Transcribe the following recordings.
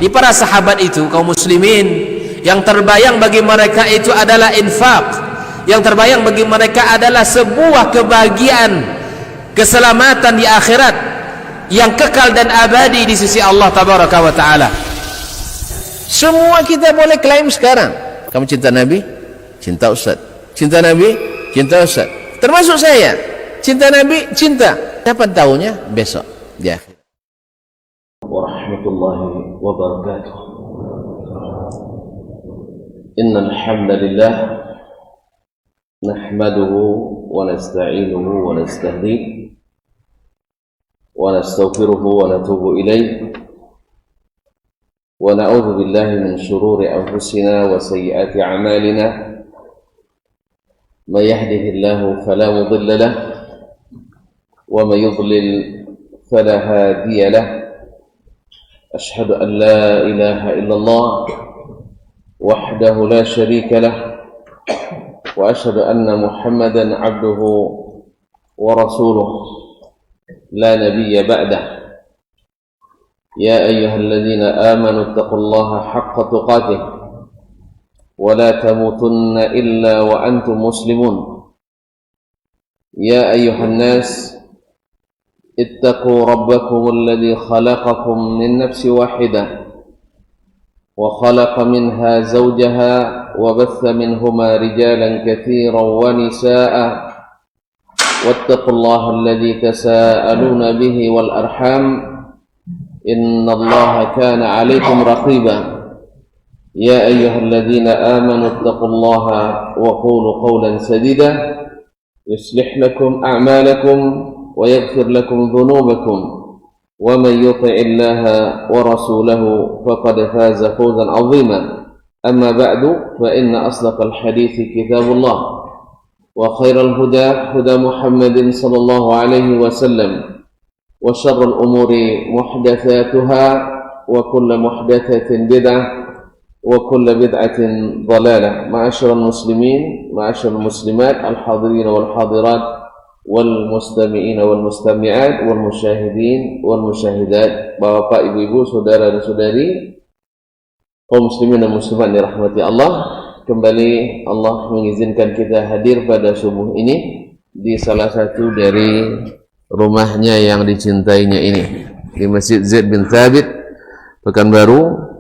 Di para sahabat itu, kaum muslimin, yang terbayang bagi mereka itu adalah infak, yang terbayang bagi mereka adalah sebuah kebahagiaan, keselamatan di akhirat yang kekal dan abadi di sisi Allah tabaraka wa taala. Semua kita boleh klaim sekarang, kamu cinta Nabi, cinta Ustaz. Cinta Nabi, cinta Ustaz. Termasuk saya, cinta Nabi, cinta. Dapat tahunya besok di akhir. Warahmatullahi wabarakatuh. Innal hamdalillah nahmaduhu wa nasta'inuhu wa nastahdihi wa nastaghfiruhu wa natubu ilayh wa na'udzu billahi min shururi anfusina wa sayyiati a'malina may yahdihillahu fala mudilla lahu wa may yudlil fala hadiya lahu. أشهد أن لا إله إلا الله وحده لا شريك له وأشهد أن محمدا عبده ورسوله لا نبي بعده. يا أيها الذين آمنوا اتقوا الله حق تقاته ولا تموتن إلا وأنتم مسلمون. يا أيها الناس اتقوا ربكم الذي خلقكم من نفس واحدة وخلق منها زوجها وبث منهما رجالا كثيرا ونساء واتقوا الله الذي تساءلون به والأرحام إن الله كان عليكم رقيبا. يا أيها الذين آمنوا اتقوا الله وقولوا قولا سديدا يصلح لكم أعمالكم ويغفر لكم ذنوبكم ومن يطع الله ورسوله فقد فاز فوزا عظيما. أما بعد فإن أصدق الحديث كتاب الله وخير الهدى هدى محمد صلى الله عليه وسلم وشر الأمور محدثاتها وكل محدثة بدعة وكل بدعة ضلالة. معاشر المسلمين معاشر المسلمات الحاضرين والحاضرات والمستمعين والمستمعات والمشاهدين والمشاهدات, bapak, ibu-ibu, saudara dan saudari, kaum muslimin dan muslimat dirahmati Allah. Kembali Allah mengizinkan kita hadir pada subuh ini di salah satu dari rumahnya yang dicintainya ini, di Masjid Zaid bin Thabit Pekanbaru.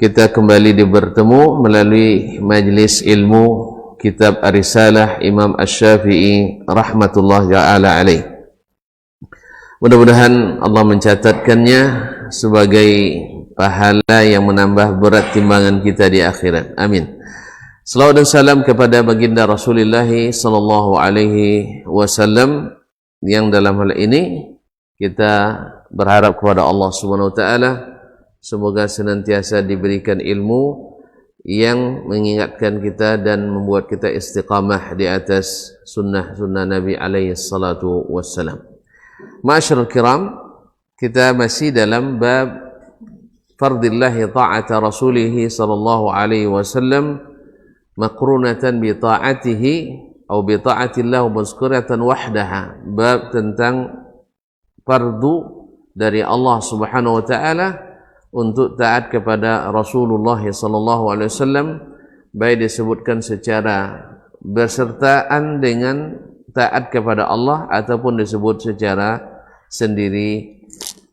Kita kembali bertemu melalui majlis ilmu kitab Ar-Risalah Imam Asy-Syafi'i rahmatullah ta'ala alaih. Mudah-mudahan Allah mencatatkannya sebagai pahala yang menambah berat timbangan kita di akhirat. Amin. Salawat dan salam kepada baginda Rasulullah sallallahu alaihi wasallam, yang dalam hal ini kita berharap kepada Allah Subhanahu wa taala semoga senantiasa diberikan ilmu yang mengingatkan kita dan membuat kita istiqamah di atas sunnah-sunnah Nabi alaihi salatu wassalam. Ma'asyiral kiram, kita masih dalam bab fardillahi ta'ata rasulih sallallahu alaihi wasallam maqrunatan bi ta'atihi atau bi ta'atillah mazkuratan wahdaha. Bab tentang fardu dari Allah Subhanahu wa taala untuk taat kepada Rasulullah sallallahu alaihi wasallam, baik disebutkan secara bersertaan dengan taat kepada Allah ataupun disebut secara sendiri,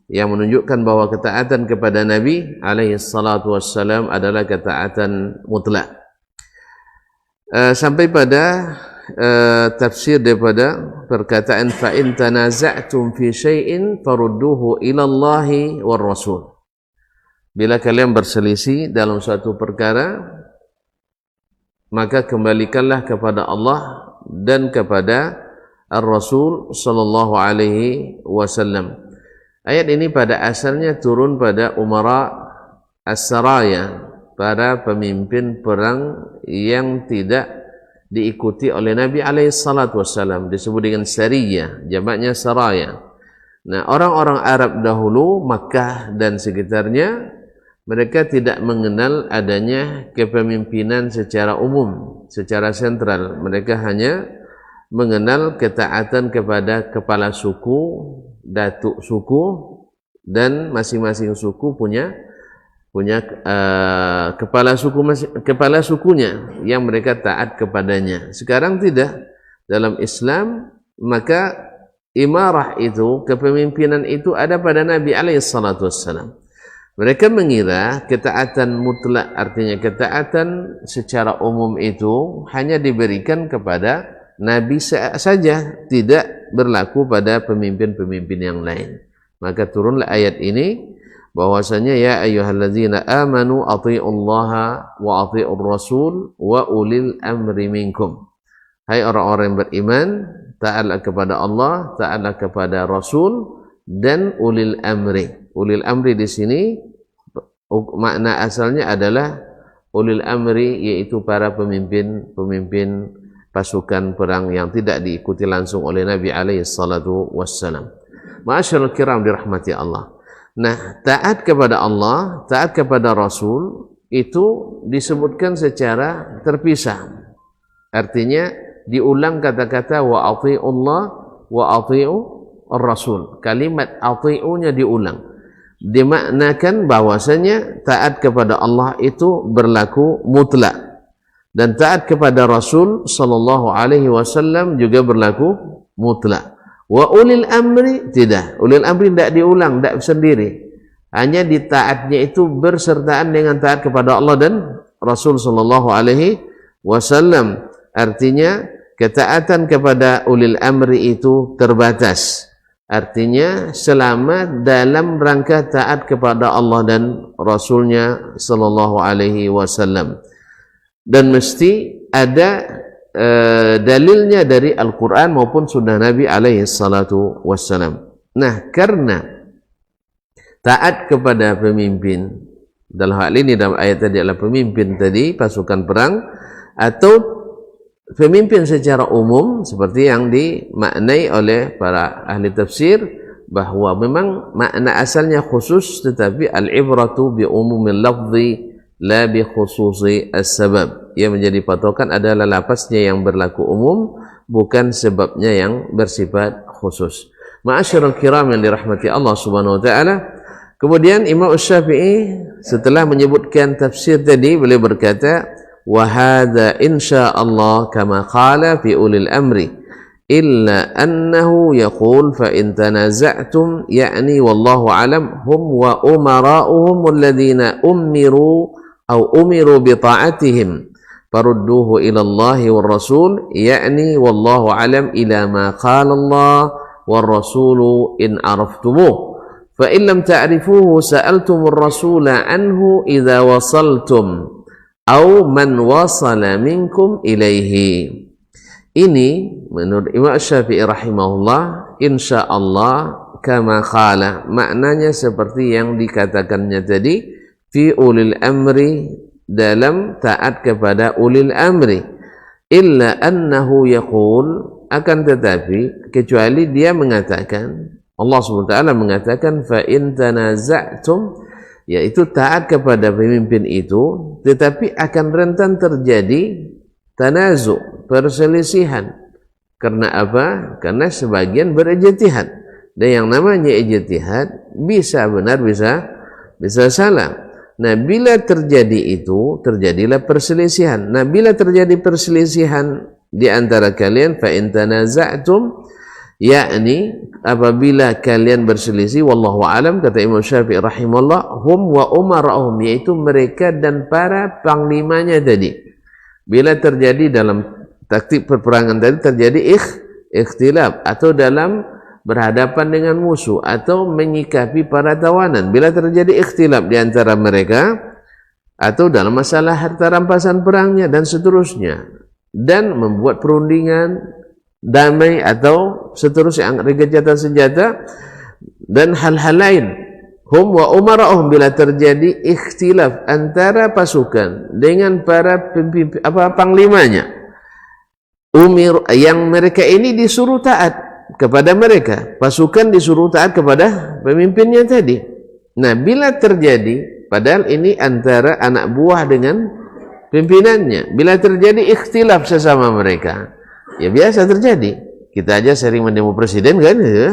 yang menunjukkan bahwa ketaatan kepada Nabi alaihi salatu wassalam adalah ketaatan mutlak. Sampai pada tafsir daripada perkataan fa in tanaza'tum fi syai'in farudduhu ila Allahi war Rasul. Bila kalian berselisih dalam suatu perkara, maka kembalikanlah kepada Allah dan kepada Ar-Rasul sallallahu alaihi wasallam. Ayat ini pada asalnya turun pada umara as-saraya, para pemimpin perang yang tidak diikuti oleh Nabi alaihi salatu wasallam, disebut dengan sariyah, jamaknya saraya. Nah, orang-orang Arab dahulu, Makkah dan sekitarnya, mereka tidak mengenal adanya kepemimpinan secara umum, secara sentral. Mereka hanya mengenal ketaatan kepada kepala suku, datuk suku, dan masing-masing suku punya kepala sukunya yang mereka taat kepadanya. Sekarang tidak. Dalam Islam maka imarah itu, kepemimpinan itu ada pada Nabi SAW. Mereka mengira ketaatan mutlak, artinya ketaatan secara umum itu hanya diberikan kepada Nabi saja, tidak berlaku pada pemimpin-pemimpin yang lain. Maka turunlah ayat ini bahwasanya ya ayyuhalladzina amanu athi'ullaha wa athi'ur rasul wa ulil amri minkum. Hai orang-orang yang beriman, taatlah kepada Allah, taatlah kepada Rasul dan ulil amri. Ulil amri di sini makna asalnya adalah ulil amri, yaitu para pemimpin pasukan perang yang tidak diikuti langsung oleh Nabi alaihi salatu wassalam. Ma'asyiral kiram dirahmati Allah. Nah, taat kepada Allah, taat kepada Rasul itu disebutkan secara terpisah. Artinya diulang kata-kata wa athi'ullah wa athi'ur rasul. Kalimat athi'unya diulang. Dimaknakan bahwasanya taat kepada Allah itu berlaku mutlak dan taat kepada Rasul sallallahu alaihi wasallam juga berlaku mutlak. Wa ulil amri tidak. Ulil amri tidak diulang, tidak sendiri. Hanya di taatnya itu bersertaan dengan taat kepada Allah dan Rasul sallallahu alaihi wasallam. Artinya ketaatan kepada ulil amri itu terbatas. Artinya selama dalam rangka taat kepada Allah dan Rasulnya sallallahu alaihi wasallam. Dan mesti ada dalilnya dari Al-Quran maupun sunnah Nabi alaihi salatu wassalam. Nah, karena taat kepada pemimpin, dalam hal ini dalam ayat tadi adalah pemimpin tadi pasukan perang atau pemimpin secara umum seperti yang dimaknai oleh para ahli tafsir, bahwa memang makna asalnya khusus, tetapi al-ibratu bi umumil lafzi la bi khususi as-sabab. Yang menjadi patokan adalah lafaznya yang berlaku umum, bukan sebabnya yang bersifat khusus. Ma'asyiral kiram yang dirahmati Allah Subhanahu wa taala. Kemudian Imam Syafi'i setelah menyebutkan tafsir tadi, beliau berkata, وهذا إن شاء الله كما قال في أولي الأمر إلا أنه يقول فإن تنازعتم يعني والله أعلم هم وأمراؤهم الذين أمروا بطاعتهم فردوه إلى الله والرسول يعني والله أعلم إلى ما قال الله والرسول إن عرفتموه فإن لم تعرفوه سألتم الرسول عنه إذا وصلتم au man wasala minkum ilaihi. Ini menurut Imam Syafi'i rahimahullah, insyaallah kama qala, maknanya seperti yang dikatakannya tadi, fi ulil amri, dalam taat kepada ulil amri. Illa annahu yaqul, akan tetapi kecuali dia mengatakan, Allah SWT mengatakan fa in tanaza'tum, yaitu taat kepada pemimpin itu, tetapi akan rentan terjadi tanazu, perselisihan. Karena apa? Karena sebagian berijtihad. Dan yang namanya ijtihad bisa benar, bisa salah. Nah, bila terjadi itu, terjadilah perselisihan. Nah, bila terjadi perselisihan di antara kalian, fa in tanaza'tum, yakni apabila kalian berselisih, wallahu alam, kata Imam Syafi'i rahimahullah, hum wa umarahum, yaitu mereka dan para panglimanya tadi. Bila terjadi dalam taktik perperangan tadi terjadi ikhtilaf, atau dalam berhadapan dengan musuh atau menyikapi para tawanan, bila terjadi ikhtilaf di antara mereka atau dalam masalah harta rampasan perangnya dan seterusnya, dan membuat perundingan damai atau seterusnya, gencatan senjata dan hal-hal lain, hum wa umarahum, bila terjadi ikhtilaf antara pasukan dengan para panglimanya, yang mereka ini disuruh taat kepada mereka, pasukan disuruh taat kepada pemimpinnya tadi. Nah, bila terjadi, padahal ini antara anak buah dengan pimpinannya, bila terjadi ikhtilaf sesama mereka, ya biasa terjadi. Kita aja sering mendemo presiden kan, ya,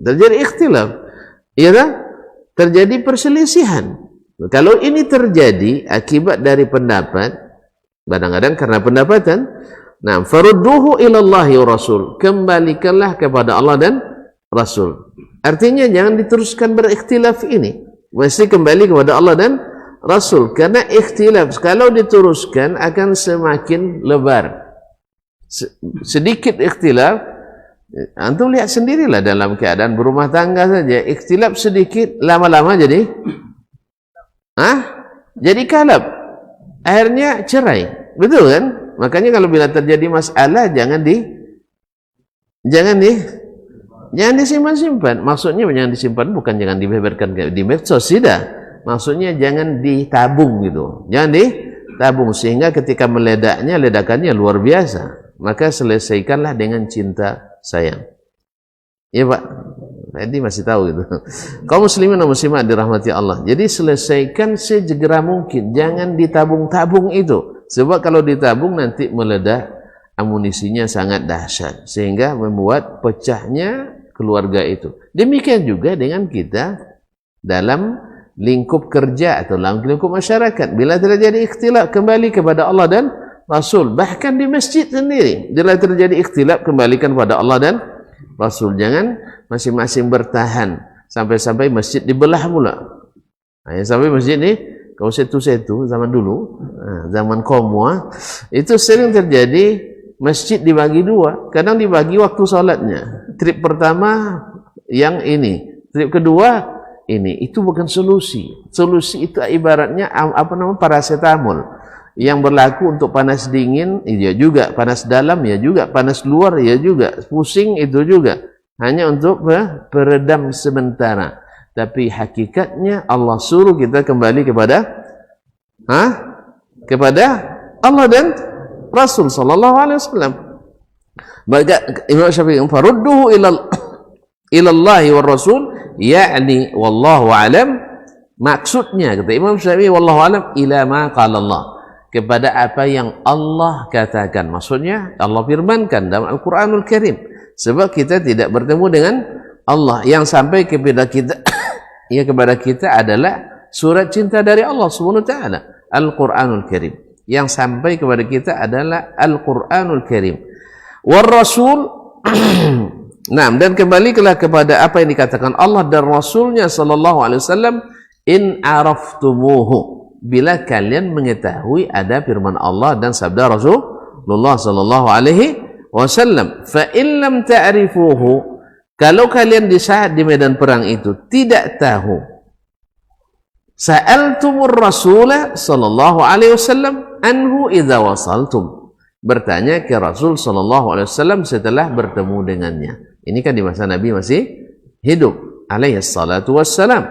terjadi ikhtilaf, ya kan? Terjadi perselisihan. Kalau ini terjadi akibat dari pendapat, kadang-kadang karena pendapatan, nah, farudduhu ilallahi wa rasul, kembalikanlah kepada Allah dan Rasul. Artinya jangan diteruskan berikhtilaf ini, mesti kembali kepada Allah dan Rasul, karena ikhtilaf kalau diteruskan akan semakin lebar. Sedikit ikhtilaf, antum lihat sendirilah dalam keadaan berumah tangga saja, ikhtilaf sedikit lama-lama jadi jadi kalab, akhirnya cerai, betul kan? Makanya kalau bila terjadi masalah jangan disimpan-simpan. Maksudnya jangan disimpan bukan jangan dibeberkan di medsos, tidak. Maksudnya jangan ditabung gitu. Jangan ditabung sehingga ketika meledaknya, ledakannya luar biasa. Maka selesaikanlah dengan cinta sayang. Iya Pak, tadi masih tahu gitu. Kaum muslimin dan muslimat dirahmati Allah. Jadi selesaikan segera mungkin. Jangan ditabung-tabung itu. Sebab kalau ditabung nanti meledak, amunisinya sangat dahsyat. Sehingga membuat pecahnya keluarga itu. Demikian juga dengan kita dalam lingkup kerja atau dalam lingkup masyarakat. Bila terjadi ikhtilaf, kembali kepada Allah dan Rasul. Bahkan di masjid sendiri, bila terjadi ikhtilaf, kembalikan kepada Allah dan Rasul. Jangan masing-masing bertahan sampai-sampai masjid dibelah pula. Sampai masjid ni kau setu-setu zaman dulu, zaman Komwa, itu sering terjadi masjid dibagi dua. Kadang dibagi waktu salatnya. Trip pertama yang ini, trip kedua ini. Itu bukan solusi. Solusi itu ibaratnya paracetamol yang berlaku untuk panas dingin, ya juga, panas dalam ya juga, panas luar ya juga, pusing itu juga, hanya untuk peredam sementara. Tapi hakikatnya Allah suruh kita kembali kepada Allah dan Rasul sallallahu alaihi wasallam. Maka Imam Syafi'i farudduhu ilallahi war rasul, yakni wallahu alam, maksudnya kata Imam Syafi'i wallahu alam ila ma qala Allah, kepada apa yang Allah katakan. Maksudnya Allah firmankan dalam Al-Quranul Karim. Sebab kita tidak bertemu dengan Allah. Yang sampai kepada kita kepada kita adalah surat cinta dari Allah Subhanahu wa taala, Al-Quranul Karim. Yang sampai kepada kita adalah Al-Quranul Karim. War Rasul nah, dan kembalilah kepada apa yang dikatakan Allah dan Rasulnya sallallahu alaihi wasallam, in araftumuhu, bila kalian mengetahui ada firman Allah dan sabda Rasulullah sallallahu alaihi wasallam. Fa in lam ta'rifuhu, kalau kalian di saat di medan perang itu tidak tahu, sa'altumur Rasul sallallahu alaihi wasallam anhu idza wasaltum, bertanya ke Rasul sallallahu alaihi wasallam setelah bertemu dengannya. Ini kan di masa Nabi masih hidup alaihi salatu wassalam.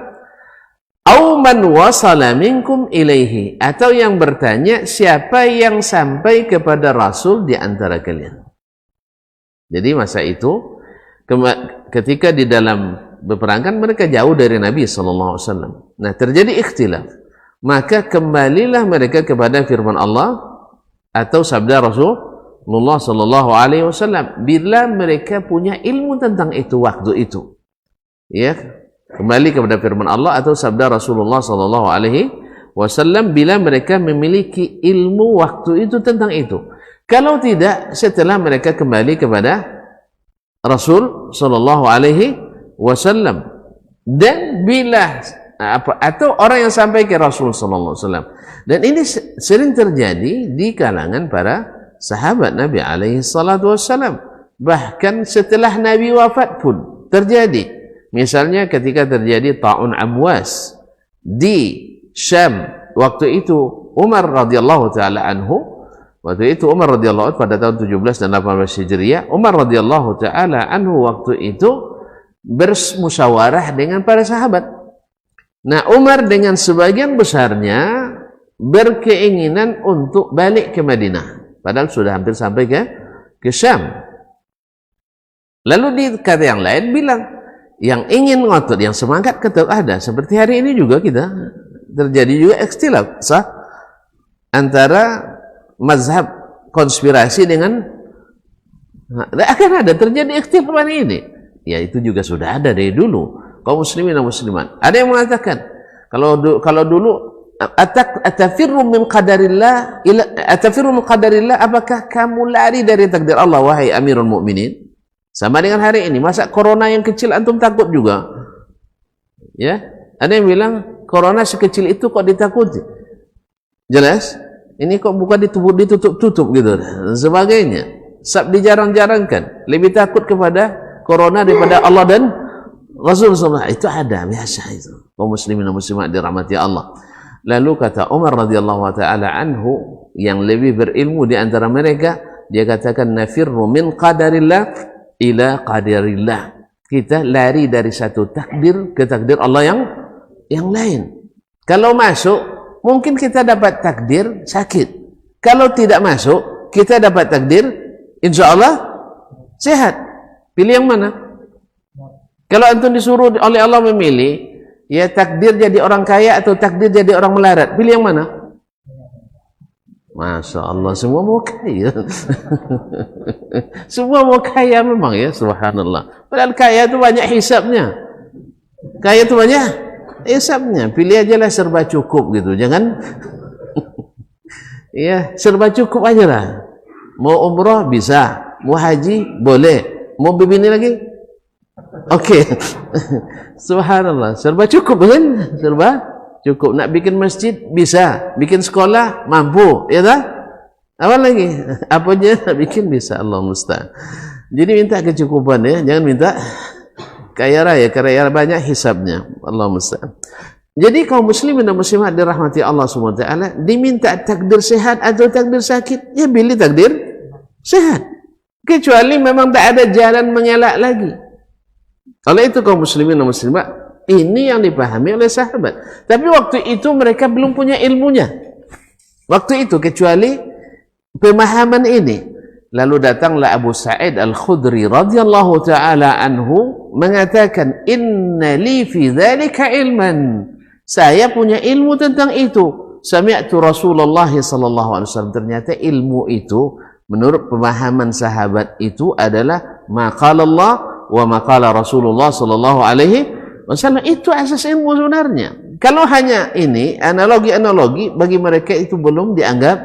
Au man wasala minkum ilaihi, atau yang bertanya siapa yang sampai kepada Rasul di antara kalian. Jadi masa itu ketika di dalam berperang kan mereka jauh dari Nabi sallallahu alaihi wasallam. Nah, terjadi ikhtilaf. Maka kembalilah mereka kepada firman Allah atau sabda Rasulullah sallallahu alaihi wasallam bila mereka punya ilmu tentang itu waktu itu. Ya, kembali kepada firman Allah atau sabda Rasulullah sallallahu alaihi wasallam bila mereka memiliki ilmu waktu itu tentang itu. Kalau tidak, setelah mereka kembali kepada Rasul sallallahu alaihi wasallam. Dan bila atau orang yang sampai ke Rasul sallallahu alaihi wasallam. Dan ini sering terjadi di kalangan para sahabat Nabi alaihi salatu wasallam. Bahkan setelah Nabi wafat pun terjadi. Misalnya ketika terjadi Ta'un Amwas di Syam, waktu itu Umar radhiyallahu taala anhu, waktu itu Umar radhiyallahu pada tahun 17 dan 18 Hijriah, Umar radhiyallahu taala anhu waktu itu bermusyawarah dengan para sahabat. Nah, Umar dengan sebagian besarnya berkeinginan untuk balik ke Madinah, padahal sudah hampir sampai ke Syam. Lalu di kata yang lain bilang, yang ingin ngotot, yang semangat tetap ada. Seperti hari ini juga kita terjadi juga ikhtilaf antara mazhab konspirasi dengan akan ada terjadi ikhtilaf hari ini. Ya, itu juga sudah ada dari dulu. Kaum muslimin dan muslimat, ada yang mengatakan Kalau dulu atafirru min qadarillah apakah kamu lari dari takdir Allah wahai Amirul Mukminin? Sama dengan hari ini, masa corona yang kecil antum takut juga? Ya, ada yang bilang corona sekecil itu kok ditakuti? Jelas? Ini kok bukan ditutup-tutup gitu dan sebagainya. Dijarang-jarangkan, lebih takut kepada corona daripada Allah dan Rasul SAW. Itu ada biasa itu. Kaum muslimin dan muslimat dirahmati Allah. Lalu kata Umar radhiyallahu taala anhu yang lebih berilmu di antara mereka, dia katakan nafirru min qadarillah ila qadarillah. Kita lari dari satu takdir ke takdir Allah yang lain. Kalau masuk mungkin kita dapat takdir sakit. Kalau tidak masuk, kita dapat takdir insya Allah sehat. Pilih yang mana? Kalau antum disuruh oleh Allah memilih, ya takdir jadi orang kaya atau takdir jadi orang melarat, pilih yang mana? Masya Allah, semua mau kaya. Semua mau kaya memang ya, subhanallah. Padahal kaya itu banyak hisabnya. Kaya itu banyak hisabnya. Pilih aja lah serba cukup gitu, jangan. Ya, serba cukup aja lah. Mau umrah bisa, mau haji boleh, mau bini lagi, oke. Subhanallah, serba cukup kan? Serba cukup. Nak bikin masjid bisa, bikin sekolah mampu, ya tak? Apa lagi? Apa aja nak bikin bisa, Allah musta'an. Jadi minta kecukupan ya, jangan minta kaya raya, karena banyak hisabnya, Allah musta'an. Jadi kaum muslimin dan muslimat dirahmati Allah SWT, diminta takdir sehat atau takdir sakit, ya pilih takdir sehat. Kecuali memang tak ada jalan mengelak lagi. Oleh itu kaum muslimin dan muslimat, ini yang dipahami oleh sahabat. Tapi waktu itu mereka belum punya ilmunya. Waktu itu kecuali pemahaman ini. Lalu datanglah Abu Sa'id Al-Khudri radhiyallahu taala anhu mengatakan, "Inna li fi dzalika ilman." Saya punya ilmu tentang itu. Sami'tu Rasulullah sallallahu alaihi wasallam. Ternyata ilmu itu menurut pemahaman sahabat itu adalah maqala Allah wa maqala Rasulullah sallallahu alaihi wasallam. Itu asas ilmu sebenarnya. Kalau hanya ini analogi-analogi, bagi mereka itu belum dianggap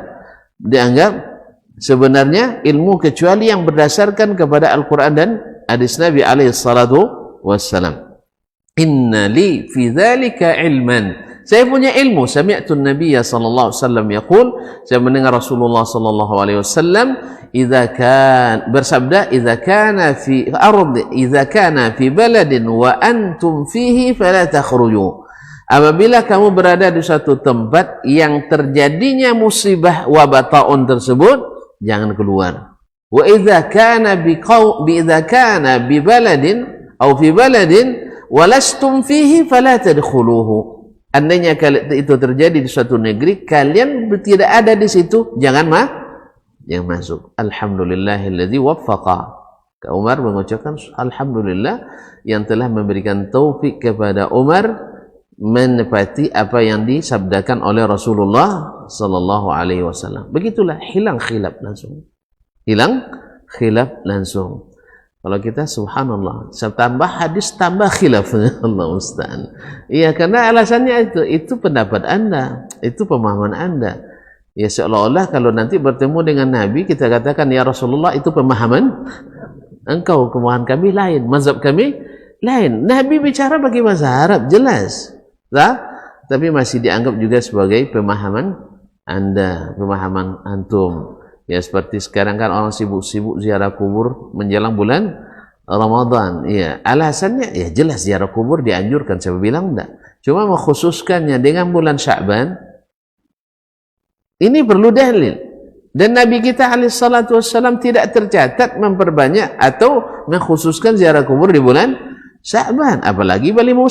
sebenarnya ilmu, kecuali yang berdasarkan kepada Al-Quran dan hadis Nabi alaihi salatu wassalam. Inna li fi dzalika ilman. Saya punya ilmu. Sami'tu Nabiy sallallahu alaihi wasallam yaqul, saya mendengar Rasulullah sallallahu alaihi wasallam bersabda, idza kana fi baladin wa antum fihi fala takhruju. Apabila kamu berada di suatu tempat yang terjadinya musibah wabah taun tersebut, jangan keluar. Wa idza kana bi baladin atau fi baladin walastum fihi fala tadkhuluhu. Andainya itu terjadi di suatu negeri, kalian tidak ada di situ, jangan masuk. Alhamdulillahilladzi waffaqa. Umar mengucapkan alhamdulillah yang telah memberikan taufik kepada Umar menepati apa yang disabdakan oleh Rasulullah sallallahu alaihi wasallam. Begitulah, hilang khilaf langsung. Hilang khilaf langsung. Kalau kita subhanallah, tambah hadis tambah khilaf, Allah musta'an. Iya, karena alasannya itu pendapat Anda, itu pemahaman Anda. Ya seolah-olah kalau nanti bertemu dengan Nabi kita katakan ya Rasulullah, itu pemahaman engkau, pemahaman kami lain, mazhab kami lain. Nabi bicara bagi bahasa Arab jelas, tapi masih dianggap juga sebagai pemahaman Anda, pemahaman antum. Ya seperti sekarang kan orang sibuk-sibuk ziarah kubur menjelang bulan Ramadan. Ya, alasannya ya jelas ziarah kubur dianjurkan, saya bilang enggak. Cuma mengkhususkannya dengan bulan Sya'ban, ini perlu dalil. Dan Nabi kita alaihi salatu wassalam tidak tercatat memperbanyak atau mengkhususkan ziarah kubur di bulan Sya'ban, apalagi Balimu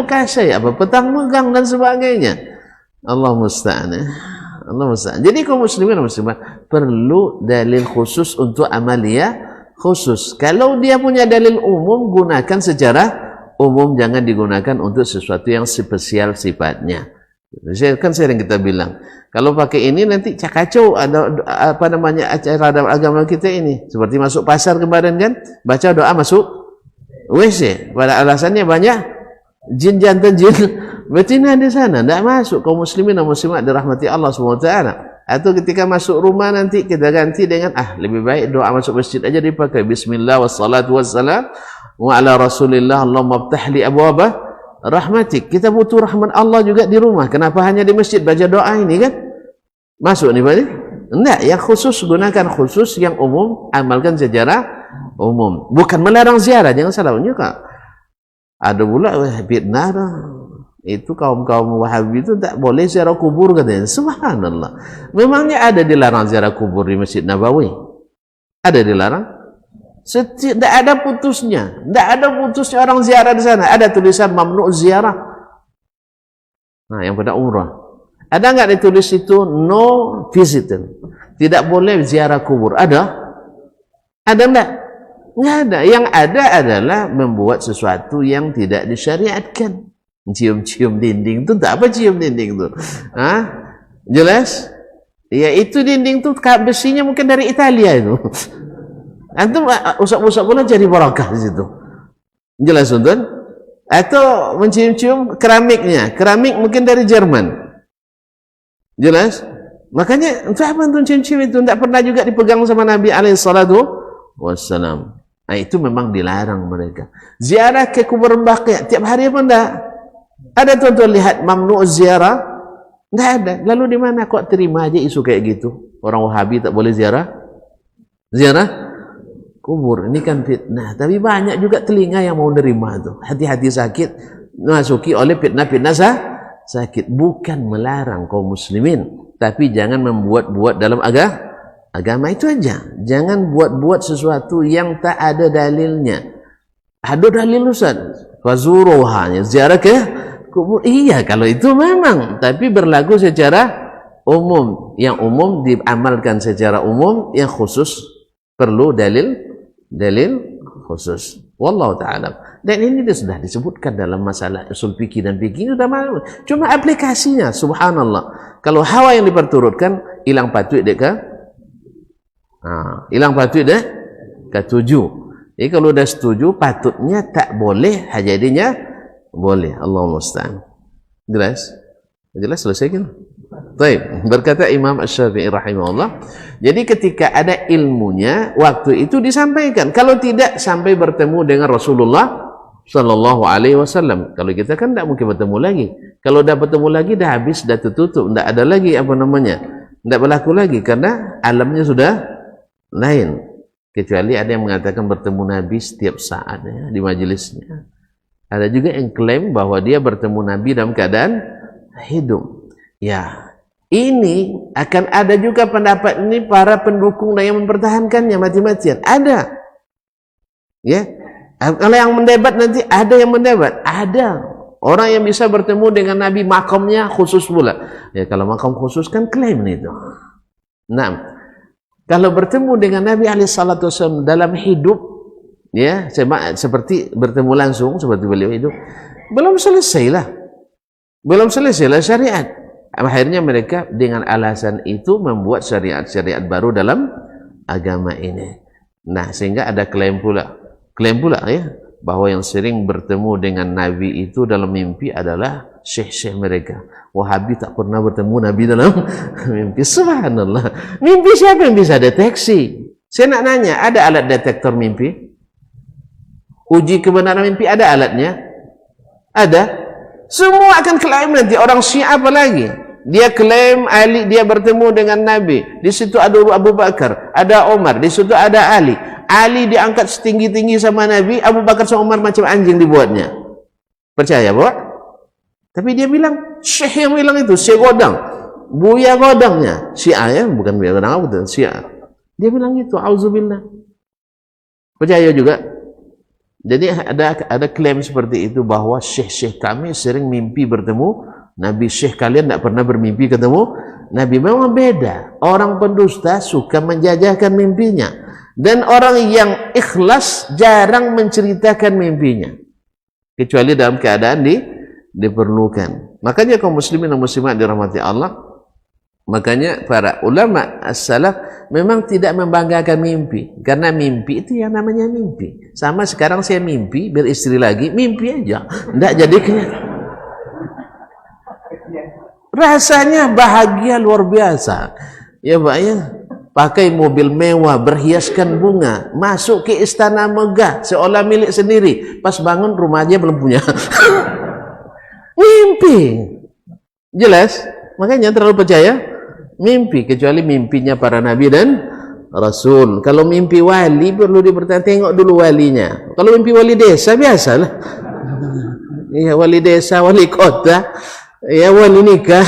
Kasai, petang megang dan sebagainya. Allah musta'an. Allah musta'an. Jadi kaum muslimin dan muslimat perlu dalil khusus untuk amalia khusus. Kalau dia punya dalil umum, gunakan secara umum, jangan digunakan untuk sesuatu yang spesial sifatnya. Kan sering kita bilang, kalau pakai ini nanti kacau, ada acara agama kita ini. Seperti masuk pasar kemarin kan, baca doa masuk WC. Pada alasannya banyak jin jantan jin betina di sana, tidak masuk. Kaum muslimin dan muslimat dirahmati Allah SWT. Atau ketika masuk rumah nanti kita ganti dengan lebih baik doa masuk masjid aja dipakai bismillah wassalatu wassalam wa ala rasulillah Allahumma ftah li abwaba rahmatik. Kita butuh rahmat Allah juga di rumah. Kenapa hanya di masjid baca doa ini kan? Masuk nih Pak? Enggak, yang khusus gunakan khusus, yang umum amalkan secara umum. Bukan melarang ziarah, jangan salah juga. Ada pula fitnah itu kaum-kaum Wahabi itu tak boleh ziarah kubur katanya. Subhanallah. Memangnya ada dilarang ziarah kubur di Masjid Nabawi? Ada dilarang? Tidak ada putusnya. Tidak ada putusnya orang ziarah di sana. Ada tulisan mamnu ziarah. Nah, yang pada umrah. Ada enggak ditulis itu no visiting? Tidak boleh ziarah kubur. Ada? Ada enggak? Enggak ada. Yang ada adalah membuat sesuatu yang tidak disyariatkan. Cium-cium dinding itu tak apa cium dinding itu. Jelas? Ya itu dinding itu besinya mungkin dari Italia itu. Antum usap-usap pula jadi barakah di situ. Jelas Undun? Atau mencium-cium keramiknya. Keramik mungkin dari Jerman. Jelas? Makanya untuk apa untuk cium-cium itu? Tidak pernah juga dipegang sama Nabi SAW. Nah, itu memang dilarang mereka. Ziarah ke kubur Baqi' tiap hari apa enggak? Ada tuan-tuan lihat mamnu ziarah? Enggak ada. Lalu di mana kok terima aja isu kayak gitu? Orang Wahabi tak boleh ziarah? Ziarah kubur. Ini kan fitnah. Tapi banyak juga telinga yang mau nerima itu. Hati-hati sakit masuki oleh fitnah-fitnah sakit. Bukan melarang kaum muslimin, tapi jangan membuat-buat dalam agama itu aja. Jangan buat-buat sesuatu yang tak ada dalilnya. Ada dalil Ustaz, fazuruha, ziarah ke kubur. Iya kalau itu memang, tapi berlaku secara umum. Yang umum diamalkan secara umum, yang khusus perlu dalil khusus. Wallahu ta'ala. Dan ini sudah disebutkan dalam masalah usul fikih dan fikih sudah malu. Cuma aplikasinya subhanallah. Kalau hawa yang diperturutkan hilang patuh dek ke? Hilang patuh dek ketujuh. Jadi kalau dah setuju patutnya tak boleh, jadinya boleh. Allahumma musta'an. Jelas? Jelas selesai kan? Baik, berkata Imam Asy-Syafi'i rahimahullah, jadi ketika ada ilmunya waktu itu disampaikan. Kalau tidak sampai bertemu dengan Rasulullah sallallahu alaihi wasallam. Kalau kita kan tidak mungkin bertemu lagi. Kalau dah bertemu lagi dah habis, dah tertutup, tidak ada lagi apa namanya, tidak berlaku lagi karena alamnya sudah lain. Kecuali ada yang mengatakan bertemu Nabi setiap saat di majelisnya. Ada juga yang klaim bahwa dia bertemu Nabi dalam keadaan hidup. Ya, ini akan ada juga pendapat ini para pendukung yang mempertahankannya mati-matian. Ada. Ya. Kalau yang mendebat nanti ada yang mendebat. Ada. Orang yang bisa bertemu dengan Nabi makamnya khusus pula. Ya, kalau makam khusus kan klaim itu. Nah, kalau bertemu dengan Nabi SAW dalam hidup, ya, seperti bertemu langsung seperti beliau hidup, belum selesailah. Belum selesailah syariat. Akhirnya mereka dengan alasan itu membuat syariat-syariat baru dalam agama ini. Nah, sehingga ada klaim pula ya, bahwa yang sering bertemu dengan Nabi itu dalam mimpi adalah syekh-syekh mereka. Wahabi tak pernah bertemu Nabi dalam mimpi. Subhanallah. Mimpi siapa yang bisa deteksi? Saya nak nanya, ada alat detektor mimpi? Uji kebenaran mimpi ada alatnya? Ada? Semua akan klaim nanti. Orang Syiah apa lagi? Dia klaim Ali, dia bertemu dengan Nabi. Di situ ada Abu Bakar, ada Umar, di situ ada Ali. Ali diangkat setinggi-tinggi sama Nabi, Abu Bakar sama Umar macam anjing dibuatnya. Percaya, Pak? Tapi dia bilang, Syekh yang bilang itu, Syekh Godang, Buya Godangnya, Syiah ya, bukan Buya Godang, betul, Syiah. Dia bilang itu, auzubillah. Percaya juga? Jadi ada klaim seperti itu bahwa syekh-syekh kami sering mimpi bertemu Nabi. Syekh kalian tidak pernah bermimpi ketemu Nabi. Memang beda. Orang pendusta suka menjajahkan mimpinya, dan orang yang ikhlas jarang menceritakan mimpinya kecuali dalam keadaan diperlukan. Makanya kaum muslimin dan muslimat dirahmati Allah, Makanya para ulama as-salaf memang tidak membanggakan mimpi, karena mimpi itu yang namanya mimpi. Sama sekarang saya mimpi beristri lagi, mimpi aja, tidak jadi kenyataan. Rasanya bahagia luar biasa, ya Pak ya. Pakai mobil mewah, berhiaskan bunga, masuk ke istana megah seolah milik sendiri. Pas bangun rumahnya belum punya. Mimpi, jelas. Makanya terlalu percaya mimpi, kecuali mimpinya para nabi dan rasul. Kalau mimpi wali perlu dipertanya, tengok dulu walinya. Kalau mimpi wali desa biasalah. Iya, wali desa, wali kota, ya wali nikah.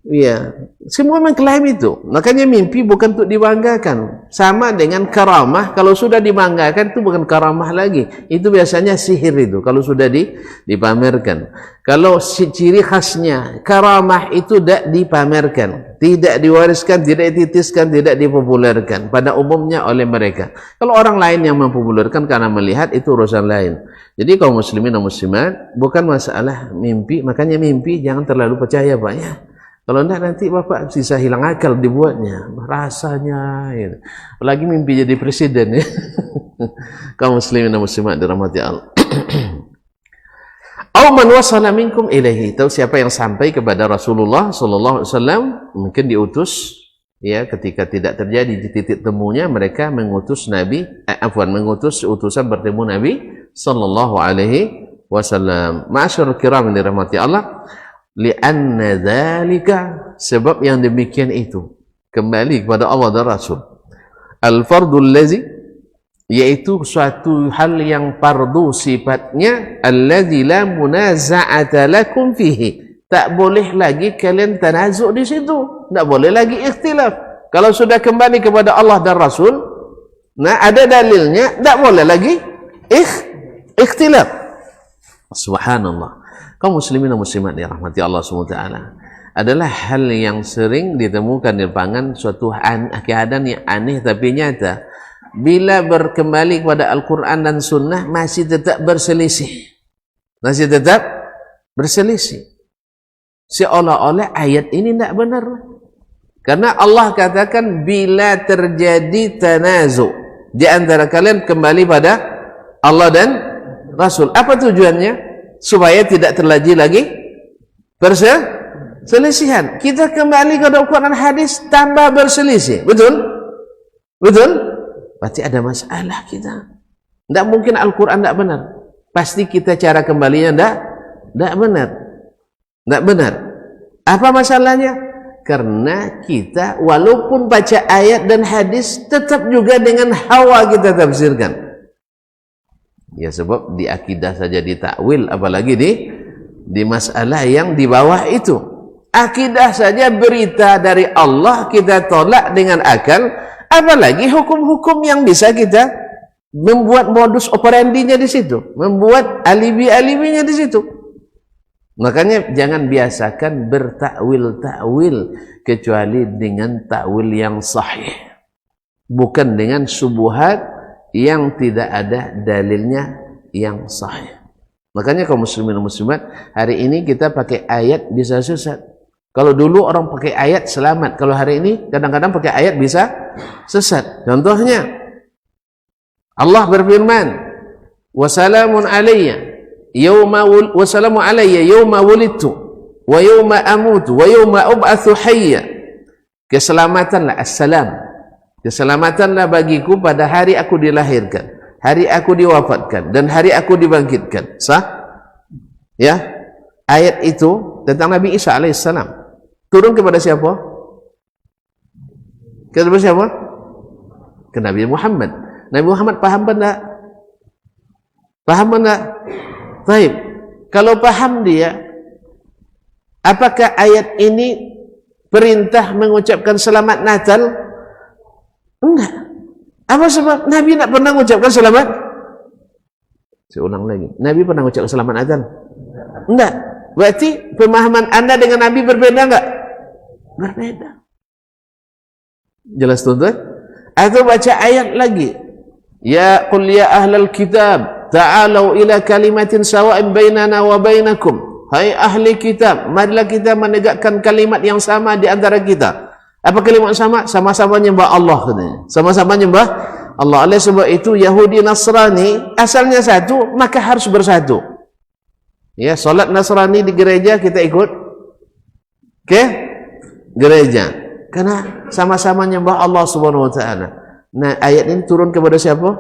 Iya, semua mengklaim itu. Makanya mimpi bukan untuk dibanggakan. Sama dengan karamah, kalau sudah dibanggakan itu bukan karamah lagi. Itu biasanya sihir itu kalau sudah dipamerkan. Kalau ciri khasnya karamah itu tidak dipamerkan, tidak diwariskan, tidak dititiskan, tidak dipopulerkan pada umumnya oleh mereka. Kalau orang lain yang mempopulerkan karena melihat, itu urusan lain. Jadi kaum muslimin dan muslimat, bukan masalah mimpi. Makanya mimpi jangan terlalu percaya Pak ya. Kalau enggak nanti Bapak bisa hilang akal dibuatnya, rasanya gitu. Apalagi mimpi jadi presiden ya. Kaum muslimin dan muslimat dirahmati Allah. Aw man wasala minkum ilaihi, tahu siapa yang sampai kepada Rasulullah sallallahu alaihi wasallam, mungkin diutus ya, ketika tidak terjadi di titik temunya mereka mengutus Nabi, mengutus utusan bertemu Nabi sallallahu alaihi wasallam. Ma'asyiral kiram yang dirahmati Allah, li'anna dzalika, sebab yang demikian itu kembali kepada Allah dan Rasul, al-fardul ladzi, yaitu suatu hal yang fardu sifatnya, alladzi la munaza'ata lakum fihi, tak boleh lagi kalian tanazuk di situ, tak boleh lagi ikhtilaf. Kalau sudah kembali kepada Allah dan Rasul, nah ada dalilnya, tak boleh lagi ikhtilaf. Subhanallah. Kaum muslimin dan muslimat dirahmati Allah SWT, adalah hal yang sering ditemukan di lapangan, suatu keadaan yang aneh tapi nyata. Bila berkembali kepada Al-Quran dan Sunnah masih tetap berselisih, seolah-olah ayat ini tidak benar. Karena Allah katakan bila terjadi tanazu di antara kalian, kembali pada Allah dan Rasul. Apa tujuannya? Supaya tidak terjadi lagi perselisihan. Kita kembali ke Al-Quran dan hadis tambah berselisih. Betul? Berarti ada masalah kita. Tidak mungkin Al-Quran tidak benar. Pasti kita cara kembalinya tidak benar. Apa masalahnya? Karena kita walaupun baca ayat dan hadis tetap juga dengan hawa kita tafsirkan. Ya sebab di akidah saja ditakwil, apalagi di masalah yang di bawah itu. Akidah saja berita dari Allah kita tolak dengan akal, apalagi hukum-hukum yang bisa kita membuat modus operandinya di situ, membuat alibi-alibinya di situ. Makanya jangan biasakan bertakwil-takwil kecuali dengan takwil yang sahih, bukan dengan subuhat yang tidak ada dalilnya yang sahih. Makanya kaum muslimin dan muslimat, hari ini kita pakai ayat bisa sesat. Kalau dulu orang pakai ayat selamat, kalau hari ini kadang-kadang pakai ayat bisa sesat. Contohnya Allah berfirman, "Wassalamun alayya yauma wulidtu wa yauma amutu wa yauma ub'atsu hayya." Keselamatanlah, assalam, keselamatanlah bagiku pada hari aku dilahirkan, hari aku diwafatkan, dan hari aku dibangkitkan. Sah? Ya, ayat itu tentang Nabi Isa alaihissalam turun kepada siapa? Kepada siapa? Ke Nabi Muhammad. Nabi Muhammad paham enggak? Paham enggak? Baik. Kalau paham dia, apakah ayat ini perintah mengucapkan selamat Natal? Enggak. Apa sebab? Nabi tidak pernah mengucapkan selamat. Saya ulang lagi. Nabi pernah mengucapkan selamat Natal? Enggak. Berarti pemahaman Anda dengan Nabi berbeda enggak? Berbeda. Jelas tuan-tuan? Atau baca ayat lagi. Ya qul ya ahlal kitab ta'alau ila kalimatin sawa'in bainana wa bainakum. hai ahli kitab, marilah kita menegakkan kalimat yang sama di antara kita. Apa kalimat sama? Sama-sama nyembah Allah katanya. Sama-sama nyembah Allah. Oleh sebab itu Yahudi Nasrani asalnya satu, maka harus bersatu. Ya, solat Nasrani di gereja kita ikut ke gereja karena sama-sama nyembah Allah Subhanahu wa taala. Nah, ayat ini turun kepada siapa?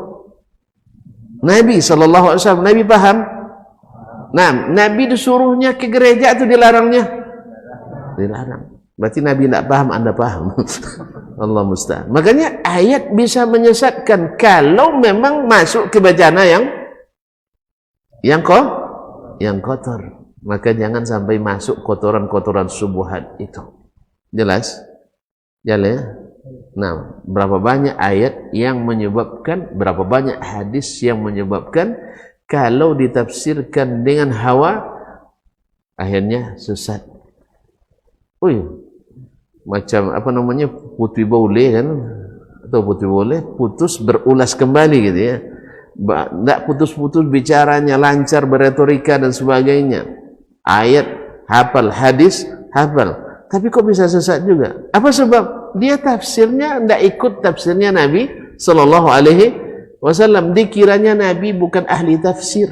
Nabi sallallahu alaihi wasallam. Nabi paham? Nah, Nabi disuruhnya ke gereja atau dilarangnya? Dilarang. Berarti Nabi tidak paham, Anda paham. Allah musta'an. Makanya ayat bisa menyesatkan kalau memang masuk ke bacana yang kotor. Maka jangan sampai masuk kotoran-kotoran subuhat itu. Jelas? Jelas ya? Nah, berapa banyak ayat yang menyebabkan, berapa banyak hadis yang menyebabkan kalau ditafsirkan dengan hawa akhirnya sesat. Macam apa namanya, putih boleh kan, atau putih boleh putus berulas kembali gitu ya. Tidak putus-putus bicaranya, lancar beretorika dan sebagainya. Ayat hafal, hadis hafal, tapi kok bisa sesat juga? Apa sebab? Dia tafsirnya tidak ikut tafsirnya Nabi sallallahu alaihi wasallam. Dikiranya Nabi bukan ahli tafsir.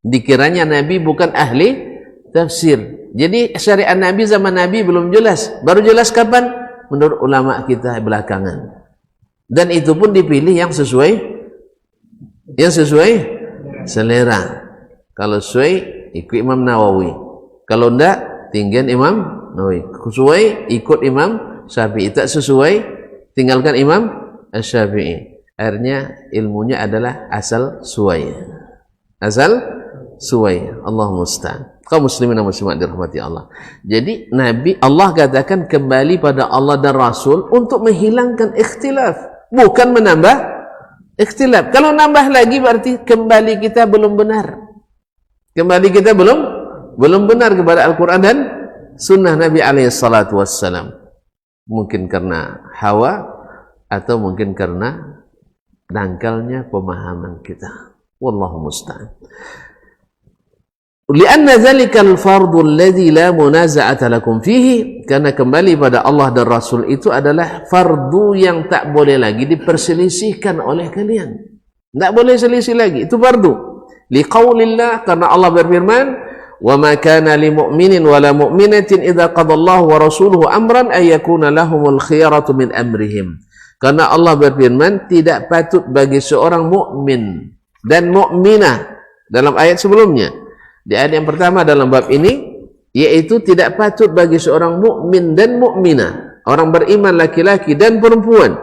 Dikiranya Nabi bukan ahli tafsir. Jadi syariat Nabi zaman Nabi belum jelas. Baru jelas kapan? Menurut ulama kita belakangan. Dan itu pun dipilih yang sesuai selera. Kalau sesuai ikut Imam Nawawi. Kalau tidak tinggal Imam Nawawi. Sesuai ikut Imam Syafi'i. Tak sesuai tinggalkan Imam Syafi'i. Akhirnya ilmunya adalah asal suai. Asal suai. Allah musta'an. Kaum muslimin dan muslimat dirahmati Allah. Jadi Nabi Allah katakan kembali pada Allah dan Rasul untuk menghilangkan ikhtilaf, bukan menambah ikhtilaf. Kalau nambah lagi berarti kembali kita belum benar. Kembali kita belum benar kepada Al-Quran dan Sunnah Nabi alaihi salatu wassalam. Mungkin karena hawa atau mungkin karena dangkalnya pemahaman kita. Wallahu musta'an. Lianna zalikal fardhu alladhi la munaza'ata lakum fihi, karena kembali pada Allah dan Rasul itu adalah fardu yang tak boleh lagi diperselisihkan oleh kalian. Tak boleh selisih lagi, itu fardu. Liqaulillah, karena Allah berfirman, wa ma kana lil mu'minin wa la mu'minatin idza qadallahu wa rasuluhu amran ay yakuna lahumul khiyaratu min amrihim. Karena Allah berfirman, tidak patut bagi seorang mukmin dan mukminah dalam ayat sebelumnya. Di ayat yang pertama dalam bab ini, yaitu tidak patut bagi seorang mukmin dan mukminah, orang beriman laki-laki dan perempuan,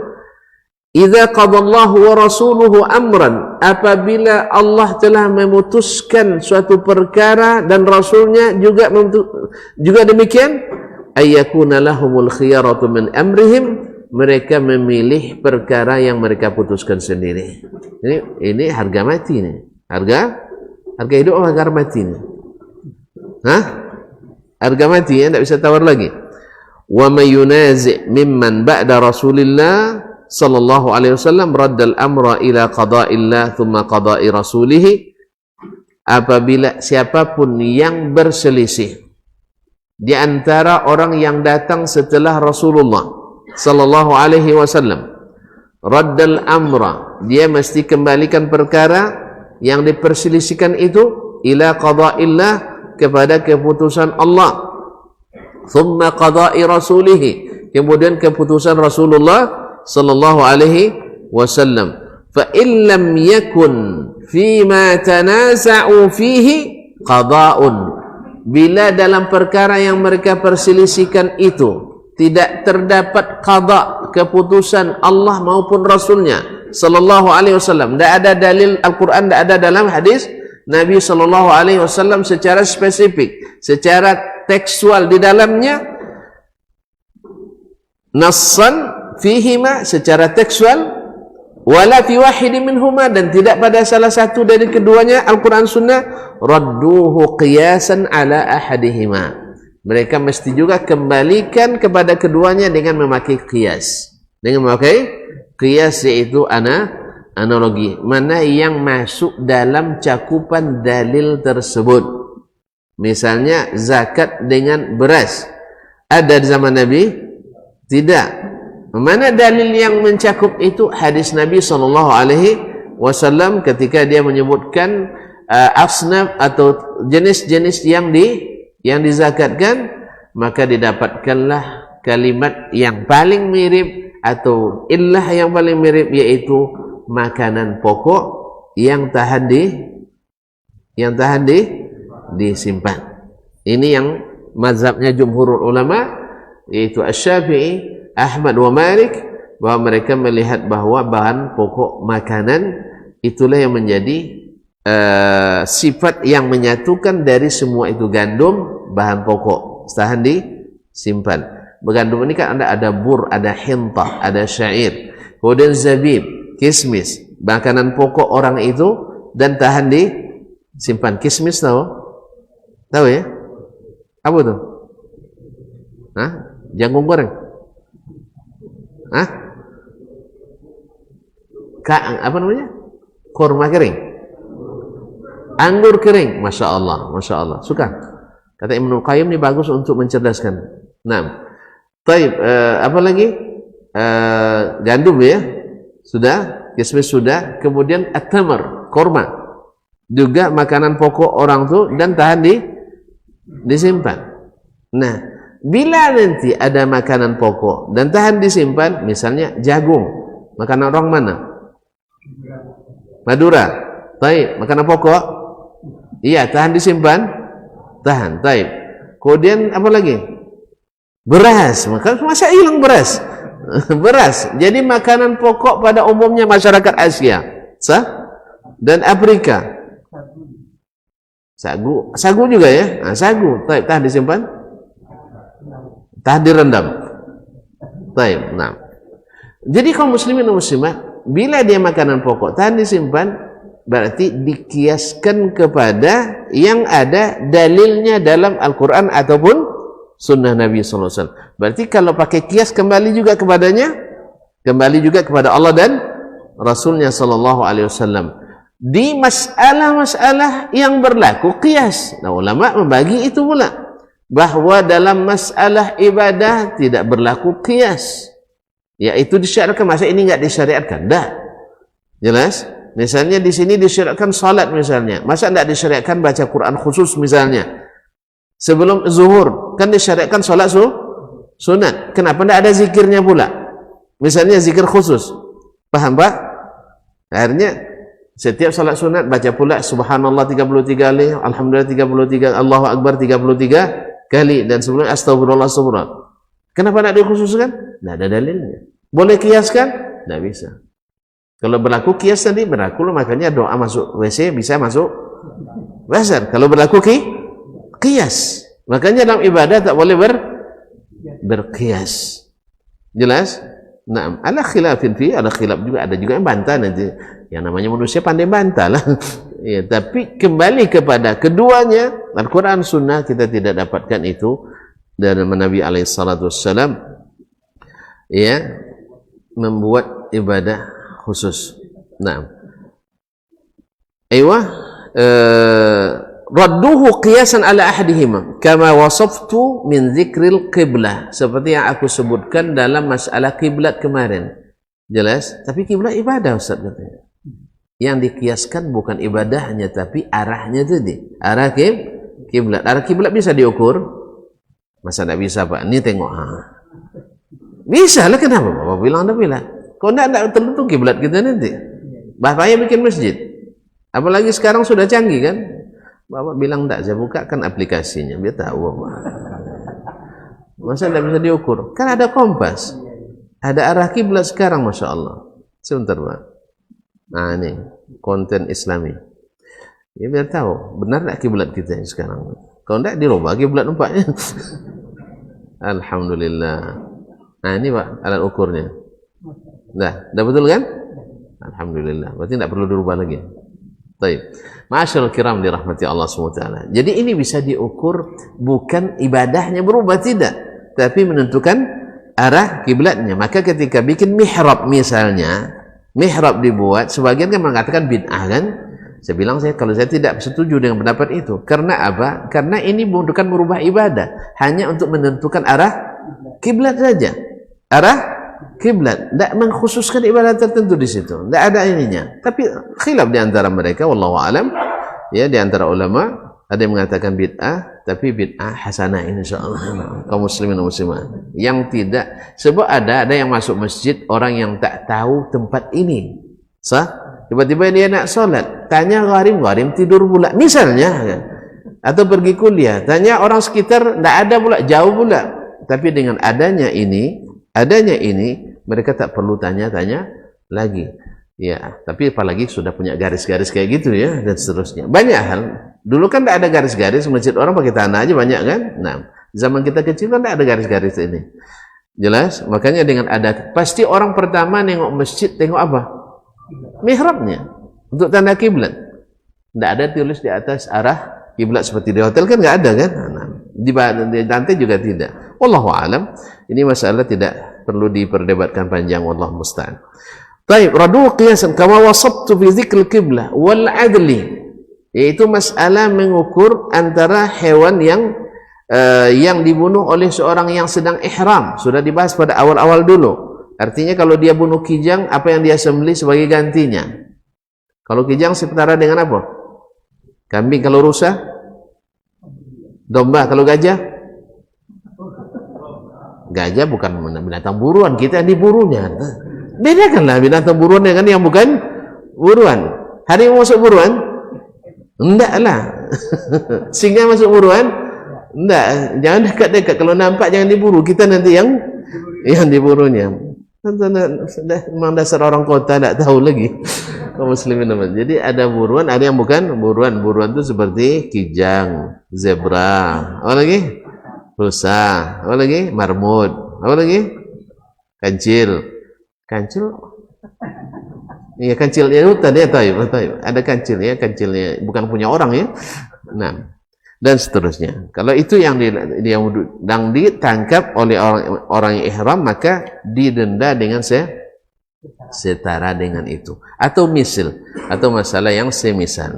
idza qadallahu wa rasuluhu amran, apabila Allah telah memutuskan suatu perkara dan rasulnya juga demikian, ayyakuna lahumul khiyaratu min amrihim, mereka memilih perkara yang mereka putuskan sendiri. Ini harga mati nih. Harga hidup atau harga mati nih? Harga mati ya, tidak bisa tawar lagi. Wa may yunazi' mimman ba'da Rasulillah sallallahu alaihi wasallam raddal amra ila qada'illah thumma qada'i rasulih. Apabila siapapun yang berselisih di antara orang yang datang setelah Rasulullah sallallahu alaihi wasallam, raddal amra, dia mesti kembalikan perkara yang diperselisihkan itu ila qada'illah, kepada keputusan Allah, thumma qada'i rasulih, kemudian keputusan Rasulullah sallallahu alaihi wasallam. Fa in lam yakun fima tanaza'u fihi qada'un, bila dalam perkara yang mereka perselisihkan itu tidak terdapat qada', keputusan Allah maupun Rasulnya sallallahu alaihi wasallam, tidak ada dalil Al-Quran, tidak ada dalam hadis Nabi sallallahu alaihi wasallam secara spesifik, secara tekstual di dalamnya, nassan fihima, secara tekstual, wala fi wahidin minhuma, dan tidak pada salah satu dari keduanya Al-Quran Sunnah, radduhu qiyasan ala ahadihima, mereka mesti juga kembalikan kepada keduanya dengan memakai qiyas, yaitu analogi, mana yang masuk dalam cakupan dalil tersebut. Misalnya zakat dengan beras. Ada di zaman Nabi? Tidak. Mana dalil yang mencakup itu? Hadis Nabi SAW ketika dia menyebutkan asnaf atau jenis-jenis yang dizakatkan, maka didapatkanlah kalimat yang paling mirip atau illah yang paling mirip, yaitu makanan pokok yang tahan disimpan. Ini yang mazhabnya jumhurul ulama, yaitu Asy-Syafi'i, Ahmad wa Malik, bahwa mereka melihat bahwa bahan pokok makanan itulah yang menjadi sifat yang menyatukan dari semua itu. Gandum bahan pokok tahan disimpan. Gandum ini kan ada bur, ada hintah, ada syair, kemudian zabib, kismis, makanan pokok orang itu dan tahan disimpan. Kismis tahu ya? Apa tuh? Hah? Jagung goreng? Hah? Apa namanya? Kurma kering, anggur kering. Masya Allah, Masya Allah. Suka. Kata Ibnu Qayyim ini bagus untuk mencerdaskan. Nah, taib. Apa lagi? Gandum ya, sudah. Kismis sudah. Kemudian at-tamar, kurma, juga makanan pokok orang tuh dan tahan disimpan. Nah, bila nanti ada makanan pokok dan tahan disimpan, misalnya jagung, makanan orang mana? Madura. Taib, makanan pokok. Iya, tahan disimpan. Tahan, taib. Kemudian apa lagi? Beras. Masa hilang beras? Beras. Jadi makanan pokok pada umumnya masyarakat Asia dan Afrika. Sagu juga ya. Nah, sagu, taib, tahan disimpan. Tahan direndam. Taib. Nah, jadi kaum muslimin dan muslimat, bila dia makanan pokok tahan disimpan, berarti dikiaskan kepada yang ada dalilnya dalam Al-Quran ataupun Sunnah Nabi SAW. Berarti kalau pakai kias kembali juga kepadanya, kembali juga kepada Allah dan Rasulnya SAW. Di masalah-masalah yang berlaku kias. Nah, ulama membagi itu pula, bahwa dalam masalah ibadah tidak berlaku qiyas, yaitu disyariatkan. Masa ini enggak disyariatkan? Enggak. Jelas? Misalnya di sini disyariatkan salat misalnya, masa enggak disyariatkan baca Quran khusus misalnya? Sebelum zuhur kan disyariatkan salat sunat. Kenapa enggak ada zikirnya pula? Misalnya zikir khusus. Paham, Pak? Akhirnya setiap salat sunat baca pula subhanallah 33 kali, alhamdulillah 33, Allahu akbar 33 kali, dan sebelumnya astagfirullah, astagfirullah. Kenapa tidak dikhususkan? Tidak ada dalilnya. Boleh kiaskan? Tidak bisa. Kalau berlaku kias tadi berlaku, makanya doa masuk WC bisa masuk bazar. Kalau berlaku kias, makanya dalam ibadah tak boleh berkias. Jelas? Nah, ada khilafin fi, ada khilaf juga, ada juga yang bantah nanti. Yang namanya manusia pandai bantah lah. Ya, tapi kembali kepada keduanya, Al-Quran Sunnah, kita tidak dapatkan itu dari Nabi SAW, ya, membuat ibadah khusus. Nah, radduhu qiyasan ala ahadihima kama wasaftu min zikril qiblah, seperti yang aku sebutkan dalam masalah kiblat kemarin. Jelas? Tapi kiblat ibadah, Ustaz katanya. Yang dikiaskan bukan ibadahnya tapi arahnya tadi. Arah kiblat. Arah kiblat bisa diukur? Masa tidak bisa, Pak? Ini tengok. Bisa lah, kenapa Bapak bilang anda bilang? Kau tidak tertentu kiblat kita nanti. Bapaknya bikin masjid. Apalagi sekarang sudah canggih kan? Bapak bilang tidak, saya bukakan aplikasinya biar tahu Bapak. Masa tidak bisa diukur? Kan ada kompas. Ada arah kiblat sekarang, Masya Allah. Sebentar, Pak. Nah, ini konten Islami. Ya, biar tahu benar tak kiblat kita sekarang. Kalau tidak dirubah kiblat nampaknya. Alhamdulillah. Nah, ini Pak alat ukurnya. Dah betul kan? Alhamdulillah. Berarti tidak perlu dirubah lagi. Baik. Ma'asyiral kiram dirahmati Allah SWT. Jadi ini bisa diukur, bukan ibadahnya berubah, tidak, tapi menentukan arah kiblatnya. Maka ketika bikin mihrab misalnya, mihrab dibuat, sebagian kan mengatakan bid'ah kan, Saya bilang kalau saya tidak setuju dengan pendapat itu. Karena apa? Karena ini bukan merubah ibadah, hanya untuk menentukan arah kiblat saja. Arah kiblat, tidak mengkhususkan ibadah tertentu di situ. Tidak ada ininya. Tapi khilaf di antara mereka, wallahu alam. Ya, di antara ulama ada yang mengatakan bid'ah, tapi bid'ah hasanah insyaallah. Kaum muslimin dan muslimat yang tidak, sebab ada yang masuk masjid orang yang tak tahu tempat ini. Tiba-tiba dia nak solat, tanya gharim tidur pula misalnya kan? Atau pergi kuliah, tanya orang sekitar, tidak ada pula, jauh pula. Tapi dengan adanya ini mereka tak perlu tanya-tanya lagi. Ya, tapi apalagi sudah punya garis-garis kayak gitu ya, dan seterusnya. Banyak hal. Dulu kan tidak ada garis-garis, masjid orang pakai tanah aja banyak kan. Nah, zaman kita kecil kan tidak ada garis-garis ini. Jelas? Makanya dengan ada, pasti orang pertama nengok masjid, tengok apa? Mihrabnya. Untuk tanda kiblat. Tidak ada tulis di atas arah kiblat seperti di hotel kan nggak ada kan. Nah, di lantai juga tidak. Wallahu alam. Ini masalah tidak perlu diperdebatkan panjang, wallahu musta'an. Baik, radu qiyasan kama wasabtu fi dzikr qiblah wal adli, yaitu masalah mengukur antara hewan yang dibunuh oleh seorang yang sedang ihram. Sudah dibahas pada awal-awal dulu. Artinya kalau dia bunuh kijang, apa yang dia sembelih sebagai gantinya? Kalau kijang setara dengan apa? Kambing. Kalau rusa? Domba. Kalau gajah? Gajah bukan binatang buruan, kita yang diburunya. Bedakanlah binatang buruan dengan yang bukan buruan. Harimau masuk buruan? Enggak lah. Singa masuk buruan? Enggak. Jangan dekat-dekat. Kalau nampak jangan diburu. Kita nanti yang diburunya. Memang dasar orang kota tidak tahu lagi. Kaum muslimin. Jadi ada buruan, ada yang bukan buruan. Buruan itu seperti kijang, zebra, apa lagi? Rusa, apa lagi? Marmut, apa lagi? Kancil. Iya, kancil ya hutan ya, taib. Ada kancil ya, kancilnya bukan punya orang ya. Nah, dan seterusnya. Kalau itu yang ditangkap oleh orang yang ihram, maka didenda dengan setara dengan itu. Atau misal, atau masalah yang semisal.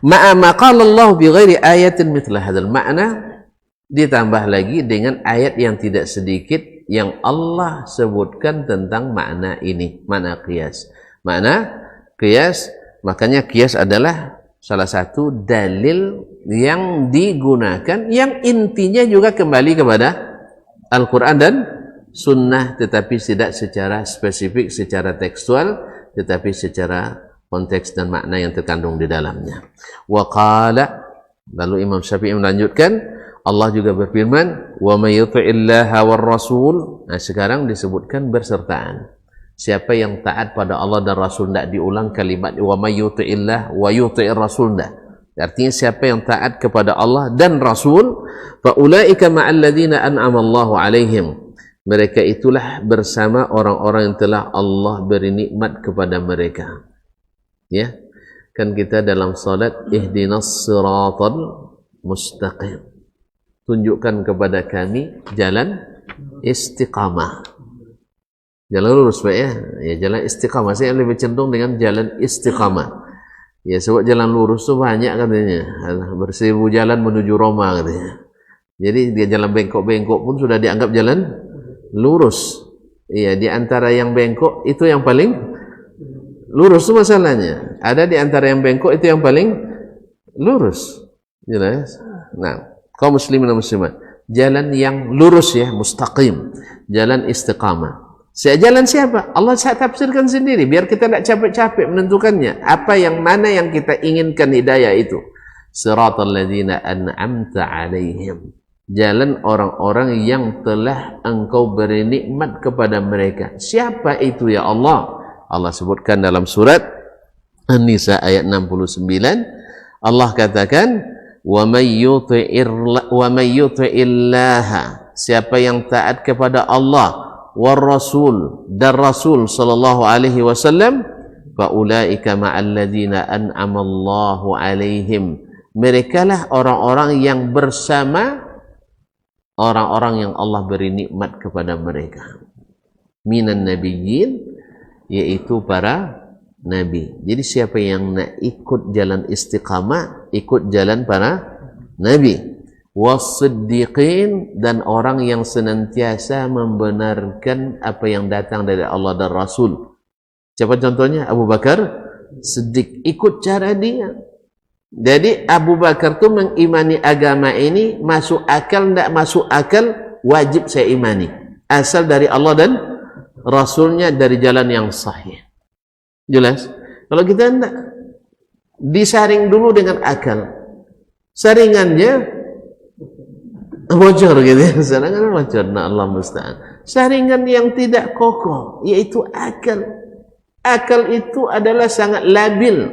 Ma'a ma qala Allah bi ghairi ayatin mithla hadzal ma'na, ditambah lagi dengan ayat yang tidak sedikit yang Allah sebutkan tentang makna ini, makna qiyas. Makna qiyas, makanya qiyas adalah salah satu dalil yang digunakan, yang intinya juga kembali kepada Al-Quran dan Sunnah, tetapi tidak secara spesifik, secara tekstual, tetapi secara konteks dan makna yang terkandung di dalamnya. Wa qala, lalu Imam Syafi'i melanjutkan, Allah juga berfirman, wa may yuti'illaha war rasul. Nah, sekarang disebutkan bersertaan. Siapa yang taat pada Allah dan Rasul, tidak diulang kalimat wa may yuti'illah wa yuti'ir rasul, tidak. Artinya siapa yang taat kepada Allah dan Rasul, fa ulaika ma'al ladzina an'ama Allahu 'alaihim. Mereka itulah bersama orang-orang yang telah Allah beri nikmat kepada mereka. Ya. Kan kita dalam salat ihdinas siratal mustaqim. Tunjukkan kepada kami jalan istiqamah. Jalan lurus Pak ya. Ya, jalan istiqamah. Saya lebih cenderung dengan jalan istiqamah. Ya, sebab jalan lurus itu banyak katanya. Berseribu jalan menuju Roma katanya. Jadi dia jalan bengkok-bengkok pun sudah dianggap jalan lurus. Iya, di antara yang bengkok itu yang paling lurus itu masalahnya. Ada di antara yang bengkok itu yang paling lurus. Jelas? Nah, kaum muslimin dan muslimat, jalan yang lurus ya, mustaqim, jalan istiqamah. Jalan siapa? Allah tafsirkan sendiri, biar kita tidak capek-capek menentukannya. Apa yang mana yang kita inginkan hidayah itu? Siratal ladzina an'amta 'alaihim. Jalan orang-orang yang telah Engkau beri nikmat kepada mereka. Siapa itu ya Allah? Allah sebutkan dalam surat An-Nisa ayat 69. Allah katakan, wa may yuti'illaha, siapa yang taat kepada Allah, war rasul, dan Rasul sallallahu alaihi wasallam, fa ulaika ma'al ladzina an'ama Allahu alaihim, merekalah orang-orang yang bersama orang-orang yang Allah beri nikmat kepada mereka. Minan nabiyyin, yaitu para nabi. Jadi siapa yang nak ikut jalan istiqamah, ikut jalan para nabi. Was-siddiqin, dan orang yang senantiasa membenarkan apa yang datang dari Allah dan Rasul. Siapa contohnya? Abu Bakar Siddiq, ikut cara dia. Jadi Abu Bakar tu mengimani agama ini, masuk akal tidak masuk akal, wajib saya imani, asal dari Allah dan Rasulnya, dari jalan yang sahih. Jelas? Kalau kita tidak, disaring dulu dengan akal, saringannya bocor gitu ya, saringan bocor, nah Allah musta'an. Saringan yang tidak kokoh, yaitu akal. Akal itu adalah sangat labil.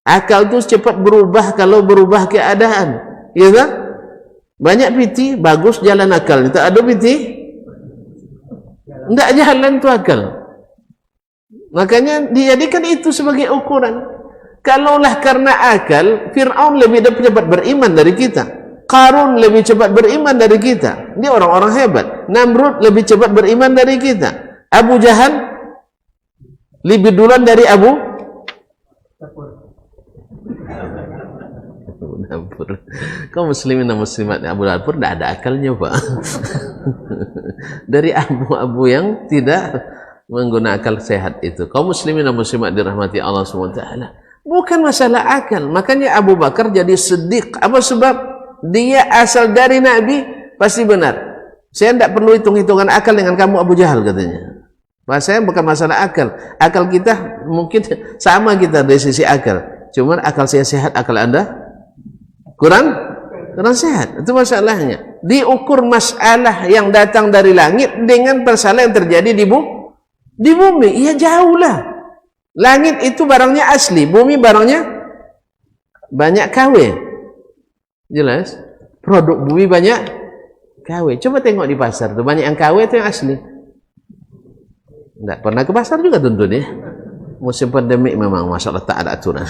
Akal itu cepat berubah kalau berubah keadaan, ya kan? Banyak piti bagus jalan akal, tak ada piti tidak jalan tu akal. Makanya dijadikan itu sebagai ukuran. Kalaulah karena akal, Fir'aun lebih cepat beriman dari kita, Qarun lebih cepat beriman dari kita, dia orang-orang hebat. Namrud lebih cepat beriman dari kita. Abu Jahal lebih duluan dari Abu Dapur. Kau muslimin dan muslimat Abu Dapur tidak ada akalnya, Pak. Dari abu-abu yang tidak menggunakan akal sehat itu. Kau muslimin dan muslimat dirahmati Allah SWT, bukan masalah akal. Makanya Abu Bakar jadi siddiq. Apa sebab? Dia asal dari Nabi, pasti benar. Saya tidak perlu hitung-hitungan akal dengan kamu Abu Jahal, katanya. Saya bukan masalah akal. Akal kita mungkin sama kita dari sisi akal. Cuman akal saya sehat, akal Anda kurang sehat. Itu masalahnya. Diukur masalah yang datang dari langit dengan masalah yang terjadi di bumi. Iya jauh lah. Langit itu barangnya asli, bumi barangnya banyak KW. Jelas? Produk bumi banyak KW. Coba tengok di pasar tuh, banyak yang KW itu yang asli. Tidak pernah ke pasar juga tentu nih. Musim pandemik memang masalah tak ada aturan.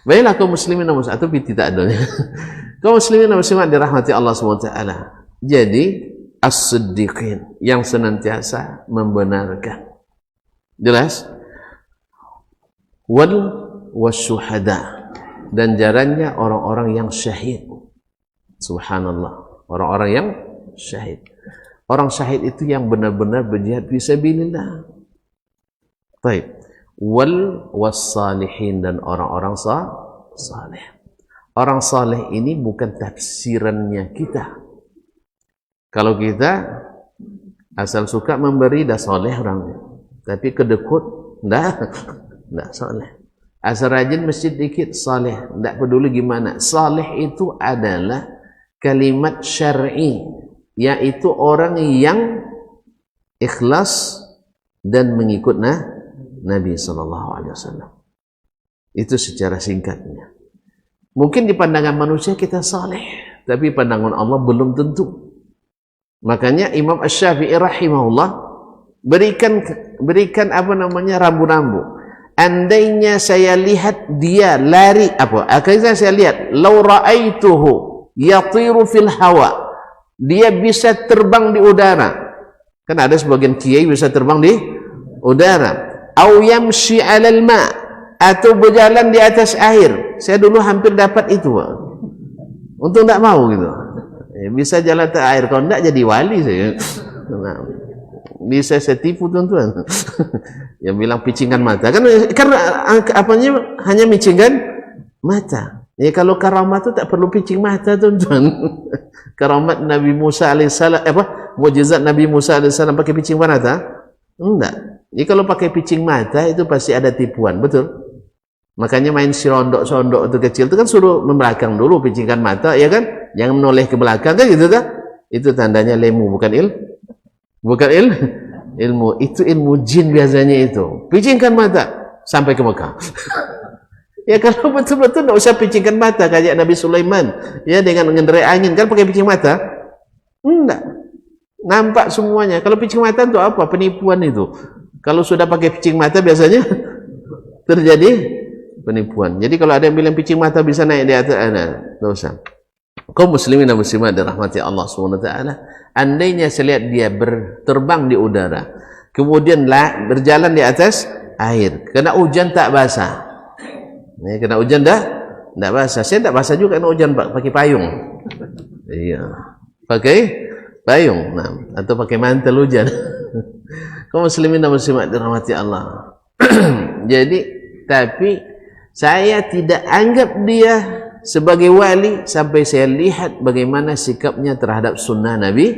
Baiklah kaum muslimin dan muslimat, itu tidak ada. Kaum muslimin dan muslimat dirahmati Allah SWT. Jadi as-siddiqin, yang senantiasa membenarkan. Jelas? Wasyuhada, dan jarannya orang-orang yang syahid. Subhanallah, orang-orang yang syahid. Orang syahid itu yang benar-benar berjihad fisabilillah. Baik. Wassalihin, dan orang-orang saleh. Orang saleh ini bukan tafsirannya kita. Kalau kita asal suka memberi dah saleh orangnya, tapi kedekut dah saleh. Asal rajin masjid dikit saleh, tidak peduli gimana. Saleh itu adalah kalimat syar'i, yaitu orang yang ikhlas dan mengikut Nabi SAW. Itu secara singkatnya. Mungkin di pandangan manusia kita saleh, tapi pandangan Allah belum tentu. Makanya Imam Asy-Syafi'i rahimahullah berikan rambu-rambu. Andainya saya lihat dia lari akhirnya saya lihat, law ra'aituhu yatiru fil hawa, dia bisa terbang di udara. Kan ada sebagian kiai bisa terbang di udara. Au yamshi 'alal ma', atau berjalan di atas air. Saya dulu hampir dapat itu, Pak. Untung tidak mau gitu. Bisa jalan atas air, kalau tidak jadi wali saya. Nah, bisa saya tipu tuan-tuan. Yang bilang picingan mata. Karena apanya hanya picingan mata. Ya kalau karamat itu tak perlu picing mata, tuan-tuan. Karamat Nabi Musa alaihissalam, mukjizat Nabi Musa alaihissalam pakai picing mata? Enggak. Jadi kalau pakai picing mata itu pasti ada tipuan, betul? Makanya main serondok-serondok itu kecil itu kan suruh membelakang dulu, picingkan mata, ya kan? Jangan menoleh ke belakang, kan gitu kan? Itu tandanya lemu, bukan ilmu. Itu ilmu jin biasanya itu. Picingkan mata sampai ke Mekah. Ya kalau betul-betul tidak usah picingkan mata kayak Nabi Sulaiman, ya dengan mengendarai angin kan pakai picing mata? Enggak. Nampak semuanya. Kalau picing mata itu apa? Penipuan itu. Kalau sudah pakai picing mata biasanya terjadi penipuan. Jadi kalau ada yang bilang picing mata bisa naik di atas, tidak usah. Kaum muslimin dan muslimat dirahmati Allah SWT, andainya saya lihat dia terbang di udara, kemudian berjalan di atas air. Kena hujan tak basah. Kena hujan tak basah. Saya tak basah juga kena hujan pakai payung. Iya. Pakai payung. Nah, atau pakai mantel hujan. Kaum muslimin dan muslimat dirahmati Allah. Jadi, tapi saya tidak anggap dia sebagai wali sampai saya lihat bagaimana sikapnya terhadap sunnah Nabi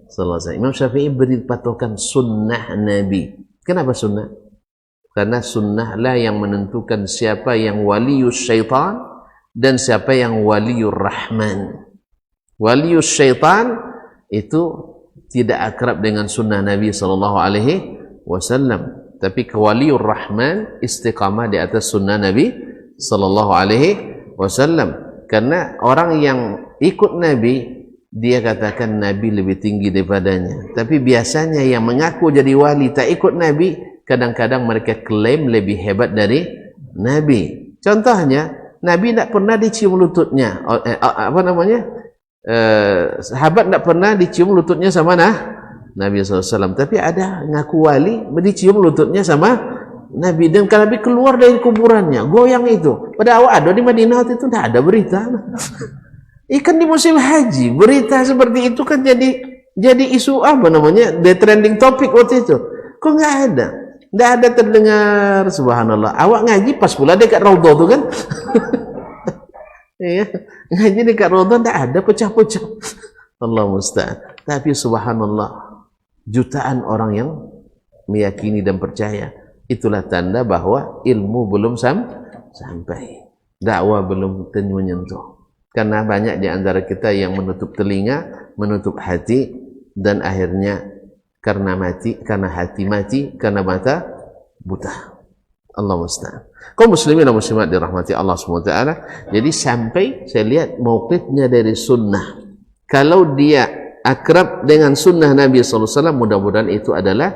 sallallahu alaihi wasallam. Imam Syafi'i beri patokan sunnah Nabi. Kenapa sunnah? Karena sunnah lah yang menentukan siapa yang walius syaitan dan siapa yang waliur rahman. Walius syaitan itu tidak akrab dengan sunnah Nabi sallallahu alaihi wasallam, tapi waliur rahman istiqamah di atas sunnah Nabi sallallahu alaihi wasallam. Karena orang yang ikut Nabi, dia katakan Nabi lebih tinggi daripadanya. Tapi biasanya yang mengaku jadi wali tak ikut Nabi, kadang-kadang mereka klaim lebih hebat dari Nabi. Contohnya, Nabi tak pernah dicium lututnya. Sahabat tak pernah dicium lututnya sama Nabi SAW. Tapi ada ngaku wali, dicium lututnya sama Nabi. Dan kalau Nabi keluar dari kuburannya, goyang itu. Pada awal ada di Madinah itu tak ada berita. Ikan di musim haji, berita seperti itu kan jadi isu the trending topic waktu itu. Kok nggak ada? Nggak ada terdengar, subhanallah. Awak ngaji pas pula dekat Raudhah tu kan? Iya, ngaji dekat Raudhah nggak ada pecah-pecah. Allah musta'an. Tapi subhanallah, jutaan orang yang meyakini dan percaya. Itulah tanda bahwa ilmu belum sampai. Dakwah belum menyentuh. Karena banyak di antara kita yang menutup telinga, menutup hati, dan akhirnya karena hati mati, karena mata buta. Allah musta'an. Kaum muslimin dan muslimat dirahmati Allah SWT. Jadi sampai saya lihat mauqifnya dari sunnah. Kalau dia akrab dengan sunnah Nabi SAW, mudah-mudahan itu adalah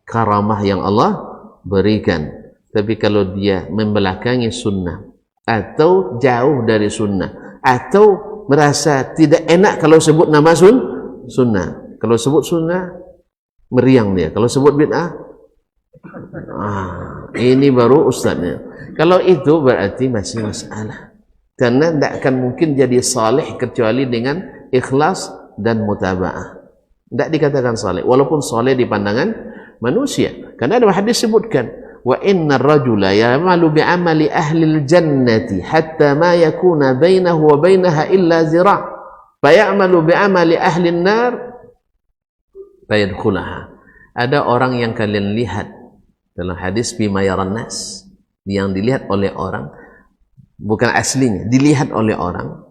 karamah yang Allah berikan. Tapi kalau dia membelakangi sunnah, atau jauh dari sunnah, atau merasa tidak enak kalau sebut nama sunnah. Kalau sebut sunnah, meriang dia. Kalau sebut bid'ah, ini baru ustaznya. Kalau itu berarti masih masalah. Karena tidak akan mungkin jadi salih kecuali dengan ikhlas dan mutaba'ah. Tidak dikatakan salih, walaupun salih di pandangan manusia. Karena ada hadis sebutkan, wa inna rajula ya'malu bi'amali ahli jannati hatta ma yakuna bainahu wa bainaha illa zira' fa ya'malu bi'amali ahli an-nar fayadkhulaha. Ada orang yang kalian lihat dalam hadis bima yaran nas, yang dilihat oleh orang, bukan aslinya, dilihat oleh orang,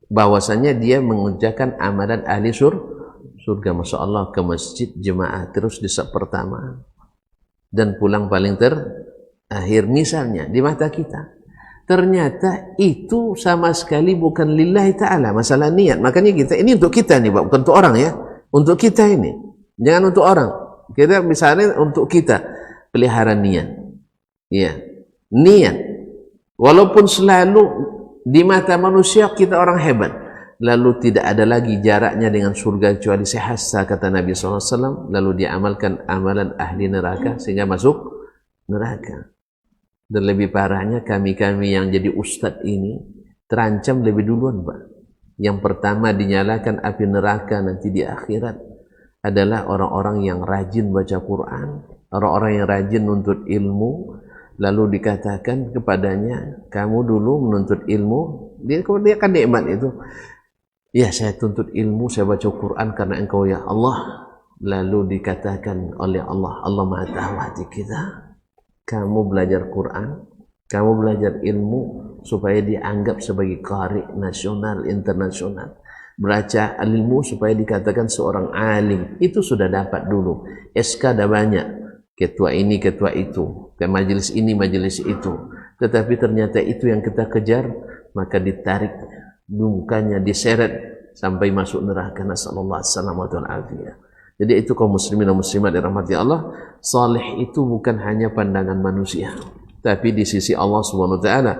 bahwasanya dia mengerjakan amalan ahli surga, masya Allah, ke masjid jemaah terus di saf pertama dan pulang paling terakhir, misalnya di mata kita. Ternyata itu sama sekali bukan lillahi ta'ala, masalah niat. Makanya kita, ini untuk kita nih, bukan untuk orang ya, untuk kita ini, jangan untuk orang. Kita misalnya untuk kita pelihara niat, ya, niat. Walaupun selalu di mata manusia kita orang hebat, lalu tidak ada lagi jaraknya dengan surga kecuali sehasta, kata Nabi SAW. Lalu dia amalkan amalan ahli neraka sehingga masuk neraka. Dan lebih parahnya kami-kami yang jadi ustadz ini terancam lebih duluan, Pak. Yang pertama dinyalakan api neraka nanti di akhirat adalah orang-orang yang rajin baca Quran, orang-orang yang rajin menuntut ilmu. Lalu dikatakan kepadanya, kamu dulu menuntut ilmu, dia kan nikmat itu. Ya, saya tuntut ilmu, saya baca Quran karena engkau ya Allah. Lalu dikatakan oleh Allah, Allah Maha tahu hati kita. Kamu belajar Quran, kamu belajar ilmu supaya dianggap sebagai qari nasional, internasional. Baca ilmu supaya dikatakan seorang alim. Itu sudah dapat dulu. SK dah banyak. Ketua ini, ketua itu. Ke majelis ini, majelis itu. Tetapi ternyata itu yang kita kejar, maka ditarik dungkanya, diseret sampai masuk neraka. Nasallallahu alaihi wasallam. Jadi itu kaum muslimin dan muslimat dirahmati Allah, salih itu bukan hanya pandangan manusia, tapi di sisi Allah Subhanahu wa taala.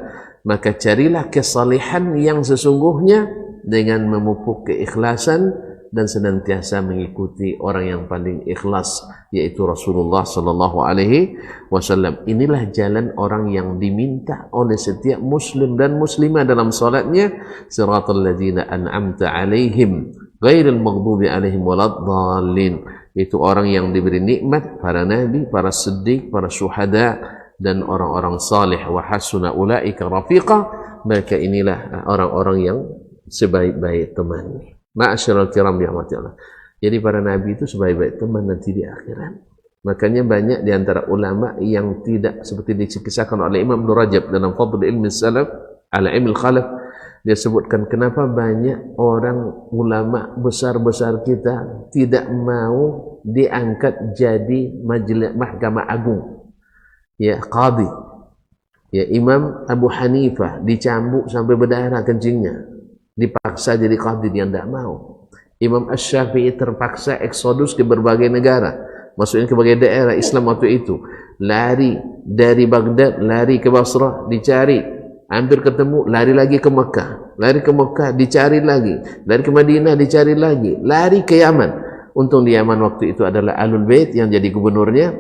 Maka carilah kesalihan yang sesungguhnya dengan memupuk keikhlasan dan senantiasa mengikuti orang yang paling ikhlas, yaitu Rasulullah sallallahu alaihi wasallam. Inilah jalan orang yang diminta oleh setiap muslim dan muslimah dalam salatnya, siratal ladzina an'amta alaihim ghairil maghdubi alaihim waladdallin. Itu orang yang diberi nikmat, para nabi, para siddiq, para syuhada, dan orang-orang salih. Wa hasuna ulaika rafiqa. Mereka inilah orang-orang yang sebaik-baik teman. Ma'asyiral kiram dirahmati Allah. Jadi para nabi itu sebaik-baik teman nanti di akhirat. Makanya banyak di antara ulama yang tidak, seperti dikisahkan oleh Imam Ibnu Rajab dalam Fadl Ilmi Salaf ala Ilmi Khalaf, dia sebutkan kenapa banyak orang ulama besar-besar kita tidak mau diangkat jadi majelis mahkamah agung, ya qadhi. Ya, Imam Abu Hanifah dicambuk sampai berdarah kencingnya, dipaksa jadi qadhi, dia tidak mau. Imam Asy-Syafi'i terpaksa eksodus ke berbagai negara, maksudnya ke berbagai daerah Islam waktu itu, lari dari Baghdad, lari ke Basrah, dicari, hampir ketemu, lari lagi ke Mekah, lari ke Mekah, dicari lagi, lari ke Madinah, dicari lagi, lari ke Yaman. Untung di Yaman waktu itu adalah Ahlul Bait yang jadi gubernurnya.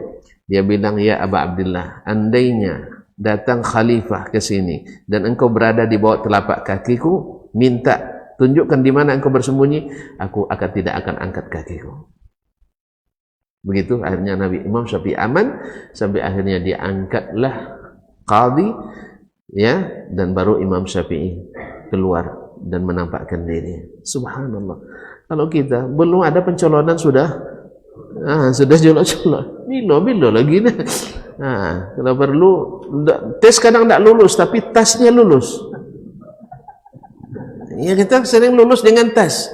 Dia bilang, ya Aba Abdullah, andainya datang khalifah ke sini dan engkau berada di bawah telapak kakiku, minta tunjukkan di mana engkau bersembunyi, aku tidak akan angkat kakiku. Begitu akhirnya Nabi Imam Syafi'i aman, sampai akhirnya diangkatlah qadhi, ya, dan baru Imam Syafi'i keluar dan menampakkan diri. Subhanallah. Kalau kita belum ada pencalonan sudah jolok-jolok. Bilo lagi nih. Nah, kalau perlu tes kadang tidak lulus, tapi tasnya lulus. Ya, kita sering lulus dengan tes.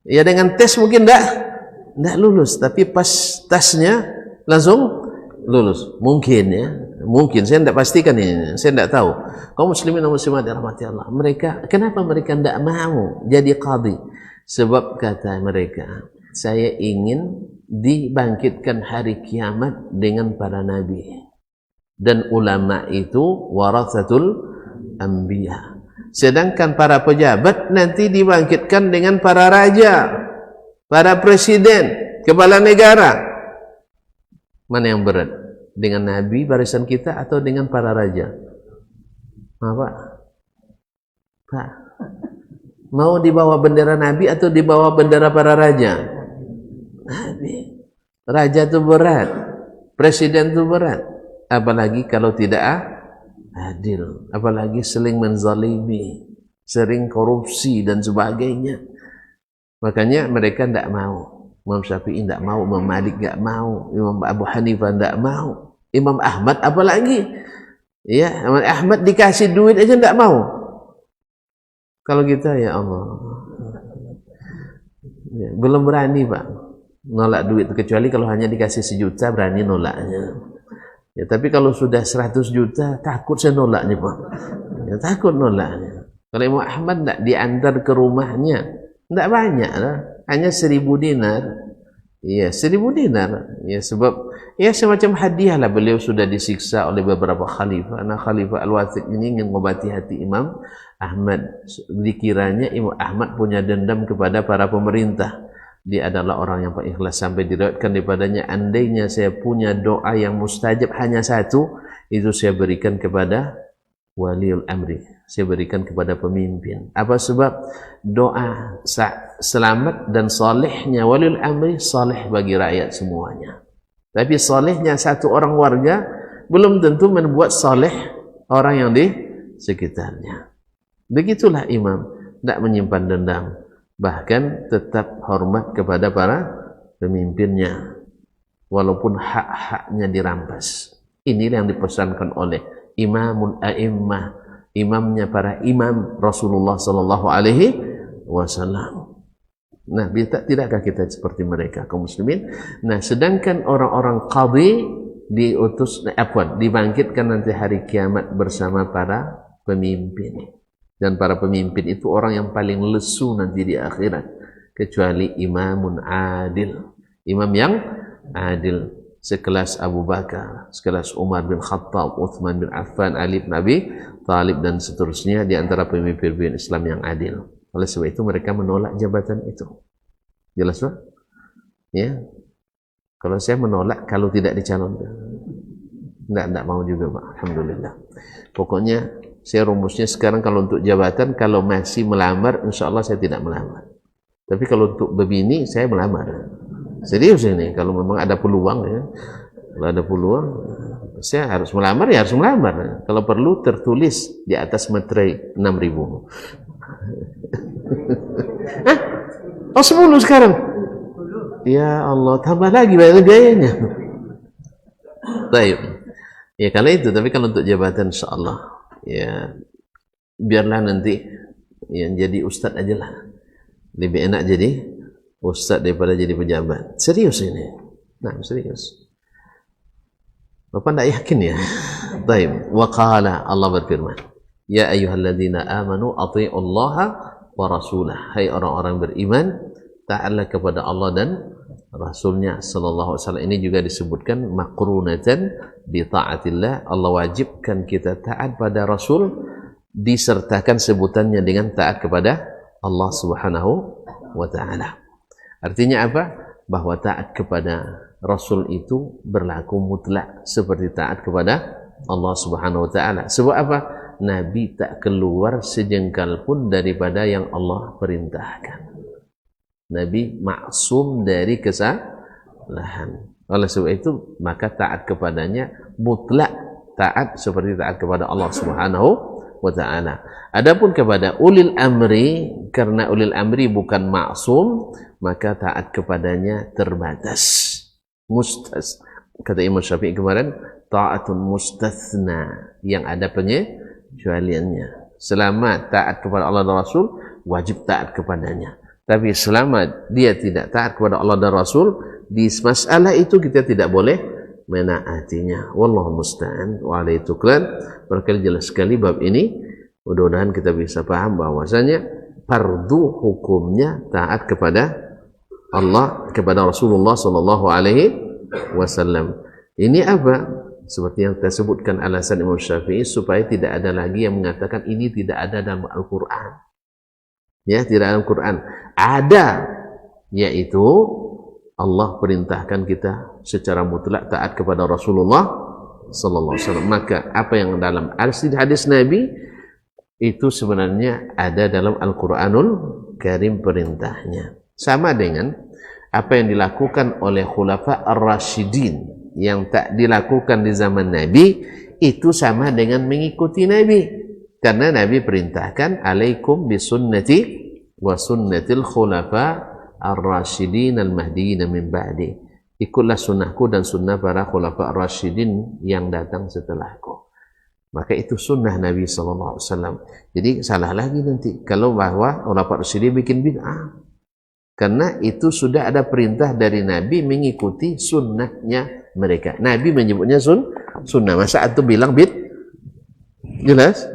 Ya, dengan tes mungkin tidak lulus, tapi pas tasnya langsung lulus. Mungkin ya, mungkin saya tidak pastikan ini, saya tidak tahu. Kaum muslimin dan muslimat dirahmati Allah, mereka kenapa mereka tidak mau jadi qadhi? Sebab kata mereka, saya ingin dibangkitkan hari kiamat dengan para nabi, dan ulama itu warathatul anbiya. Sedangkan para pejabat nanti dibangkitkan dengan para raja, para presiden, kepala negara. Mana yang berat? Dengan nabi barisan kita atau dengan para raja? Apa? Pak, mau dibawa bendera nabi atau dibawa bendera para raja? Nabi. Raja itu berat, presiden itu berat, apalagi kalau tidak adil, apalagi sering menzalimi, sering korupsi dan sebagainya. Makanya mereka tidak mau. Imam Syafi'i tidak mau, Imam Malik tidak mau, Imam Abu Hanifah tidak mau, Imam Ahmad apalagi. Ya, Imam Ahmad dikasih duit aja tidak mau. Kalau kita, ya Allah, ya, belum berani Pak nolak duit, kecuali kalau hanya dikasih 1 juta berani nolaknya. Ya, tapi kalau sudah 100 juta takut saya nolaknya Pak. Ya, takut nolaknya. Kalau Imam Ahmad tidak diantar ke rumahnya, tidak banyak lah, hanya 1000 dinar. Iya, 1000 dinar. Ya, sebab ya semacam hadiah lah, beliau sudah disiksa oleh beberapa khalifah. Nah, Khalifah Al-Wathiq ini ingin mengobati hati Imam Ahmad. Dikiranya Imam Ahmad punya dendam kepada para pemerintah. Dia adalah orang yang ikhlas, sampai diriwayatkan daripadanya, andainya saya punya doa yang mustajab hanya 1, itu saya berikan kepada waliul amri, saya berikan kepada pemimpin. Apa sebab? Doa selamat dan salehnya waliul amri saleh bagi rakyat semuanya. Tapi salehnya satu orang warga belum tentu membuat saleh orang yang di sekitarnya. Begitulah imam, tidak menyimpan dendam, bahkan tetap hormat kepada para pemimpinnya walaupun hak-haknya dirampas. Inilah yang dipesankan oleh Imamul A'immah, imamnya para imam Rasulullah sallallahu alaihi wasallam. Nah, tidakkah kita seperti mereka kaum muslimin? Nah, sedangkan orang-orang qadhi dibangkitkan nanti hari kiamat bersama para pemimpin. Dan para pemimpin itu orang yang paling lesu nanti di akhirat, kecuali imamun adil, imam yang adil, sekelas Abu Bakar, sekelas Umar bin Khattab, Uthman bin Affan, Ali bin Abi Thalib, dan seterusnya di antara pemimpin Islam yang adil. Oleh sebab itu mereka menolak jabatan itu. Jelas Pak? Ya. Kalau saya menolak kalau tidak dicalonkan. Enggak mau juga Pak. Alhamdulillah. Pokoknya saya rumusnya sekarang kalau untuk jabatan, kalau masih melamar, insya Allah saya tidak melamar. Tapi kalau untuk bebini, saya melamar. Serius ini, kalau memang ada peluang ya. Kalau ada peluang, saya harus melamar, ya harus melamar. Kalau perlu tertulis di atas materai 6.000. Hah? Oh 10 sekarang? Ya Allah, tambah lagi biayanya. Baik. Ya kalau itu, tapi kalau untuk jabatan insya Allah, ya biarlah nanti yang jadi ustadz aja lah. Lebih enak jadi ustadz daripada jadi pejabat. Serius ini. Nah, serius. Bapak tidak yakin ya? Baik. Wa qala, Allah berfirman, ya ayyuhalladzina amanu athi'ullaha wa rasulah. Hai orang-orang beriman, taatlah kepada Allah dan Rasulnya sallallahu alaihi wasallam. Ini juga disebutkan maqrunatan bi taatillah. Allah wajibkan kita taat pada Rasul, disertakan sebutannya dengan taat kepada Allah Subhanahu wa taala. Artinya apa? Bahwa taat kepada Rasul itu berlaku mutlak seperti taat kepada Allah Subhanahu wa taala. Sebab apa? Nabi tak keluar sejengkal pun daripada yang Allah perintahkan. Nabi maksum dari kesalahan. Oleh sebab itu, maka taat kepadanya mutlak taat seperti taat kepada Allah Subhanahu wa taala. Adapun kepada ulil amri, karena ulil amri bukan maksum, maka taat kepadanya terbatas. Kata Imam Syafi'i kemarin, taatun mustathna, yang ada pengecualiannya. Selama taat kepada Allah dan Rasul, wajib taat kepadanya. Tapi selama dia tidak taat kepada Allah dan Rasul, di masalah itu kita tidak boleh menaatinya. Wallahu musta'an wa alaihi tuklan. Barangkali jelas sekali bab ini. Mudah-mudahan kita bisa paham bahwasanya fardu hukumnya taat kepada Allah, kepada Rasulullah sallallahu alaihi wasallam. Ini apa? Seperti yang kita sebutkan alasan Imam Syafi'i, supaya tidak ada lagi yang mengatakan ini tidak ada dalam Al-Qur'an. Ya, tidak dalam Quran. Ada, yaitu Allah perintahkan kita secara mutlak taat kepada Rasulullah sallallahu alaihi wasallam. Maka apa yang dalam hadis Nabi itu sebenarnya ada dalam Al-Qur'anul Karim perintahnya. Sama dengan apa yang dilakukan oleh Khulafa Ar-Rasyidin yang tak dilakukan di zaman Nabi, itu sama dengan mengikuti Nabi. Karena Nabi perintahkan, alaikum bisunnati wa sunnatil khulafa ar-rasyidin al-mahdiyyin min ba'di. Ikutlah sunnahku dan sunnah para khulafa ar-rasyidin yang datang setelahku. Maka itu sunnah Nabi sallallahu alaihi wasallam. Jadi salah lagi nanti kalau bahwa khulafa ar-rasyidin bikin bid'ah. Karena itu sudah ada perintah dari Nabi mengikuti sunnahnya mereka. Nabi menyebutnya sunnah. Masa itu bilang jelas?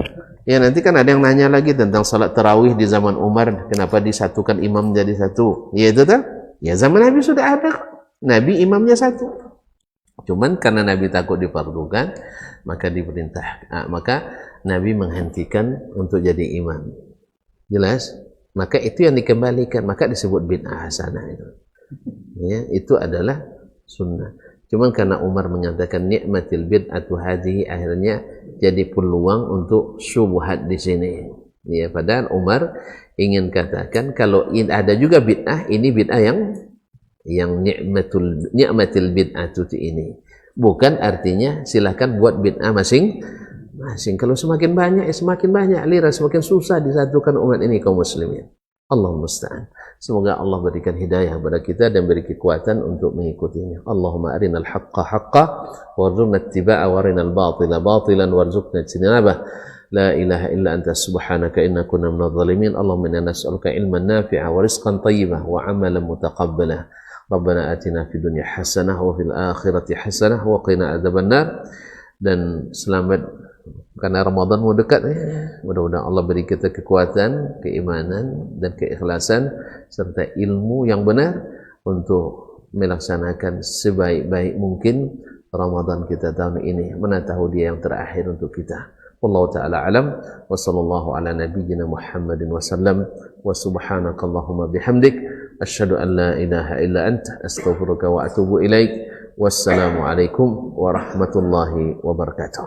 Ya nanti kan ada yang nanya lagi tentang salat tarawih di zaman Umar, kenapa disatukan imam jadi satu? Ya itu kan? Ya zaman Nabi sudah ada. Nabi imamnya satu. Cuman karena Nabi takut difardukan, maka maka Nabi menghentikan untuk jadi imam. Jelas? Maka itu yang dikembalikan, maka disebut bid'ah hasanah itu. Ya, itu adalah sunnah. Cuman karena Umar menyatakan nikmatil bid'atu hadhihi, akhirnya jadi peluang untuk syubhat di sini. Ya, padahal Umar ingin katakan kalau ada juga bid'ah, ini bid'ah yang nikmatil bid'atu ini. Bukan artinya silakan buat bid'ah masing-masing. Kalau semakin banyak, semakin banyak aliran, semakin susah disatukan umat ini kaum muslimin. Allahumma musta'an. Semoga Allah berikan hidayah kepada kita dan beri kekuatan untuk mengikutinya. Allahumma arinal haqqa haqqa warzuqna ittiba'a wa arinal batila batilan warzuqna ijtinabah. La ilaha illa anta subhanaka inna kunna minadh dhalimin. Allahumma inna nas'aluka ilman nafi'a wa rizqan thayyibah wa 'amalan mutaqabbalah. Rabbana atina fid dunya hasanah wa fil akhirati hasanah wa qina adzabannar. Dan selamat karena Ramadan mau dekat, mudah-mudahan Allah beri kita kekuatan, keimanan dan keikhlasan serta ilmu yang benar untuk melaksanakan sebaik-baik mungkin Ramadan kita tahun ini. Mana tahu dia yang terakhir untuk kita. Wallahu ta'ala alam wa sallallahu ala nabiyyina Muhammadin wa sallam wa subhanakallahumma bihamdik asyhadu an la ilaha illa anta astaghfiruka wa atubu ilaik. Wassalamu alaikum warahmatullahi wabarakatuh.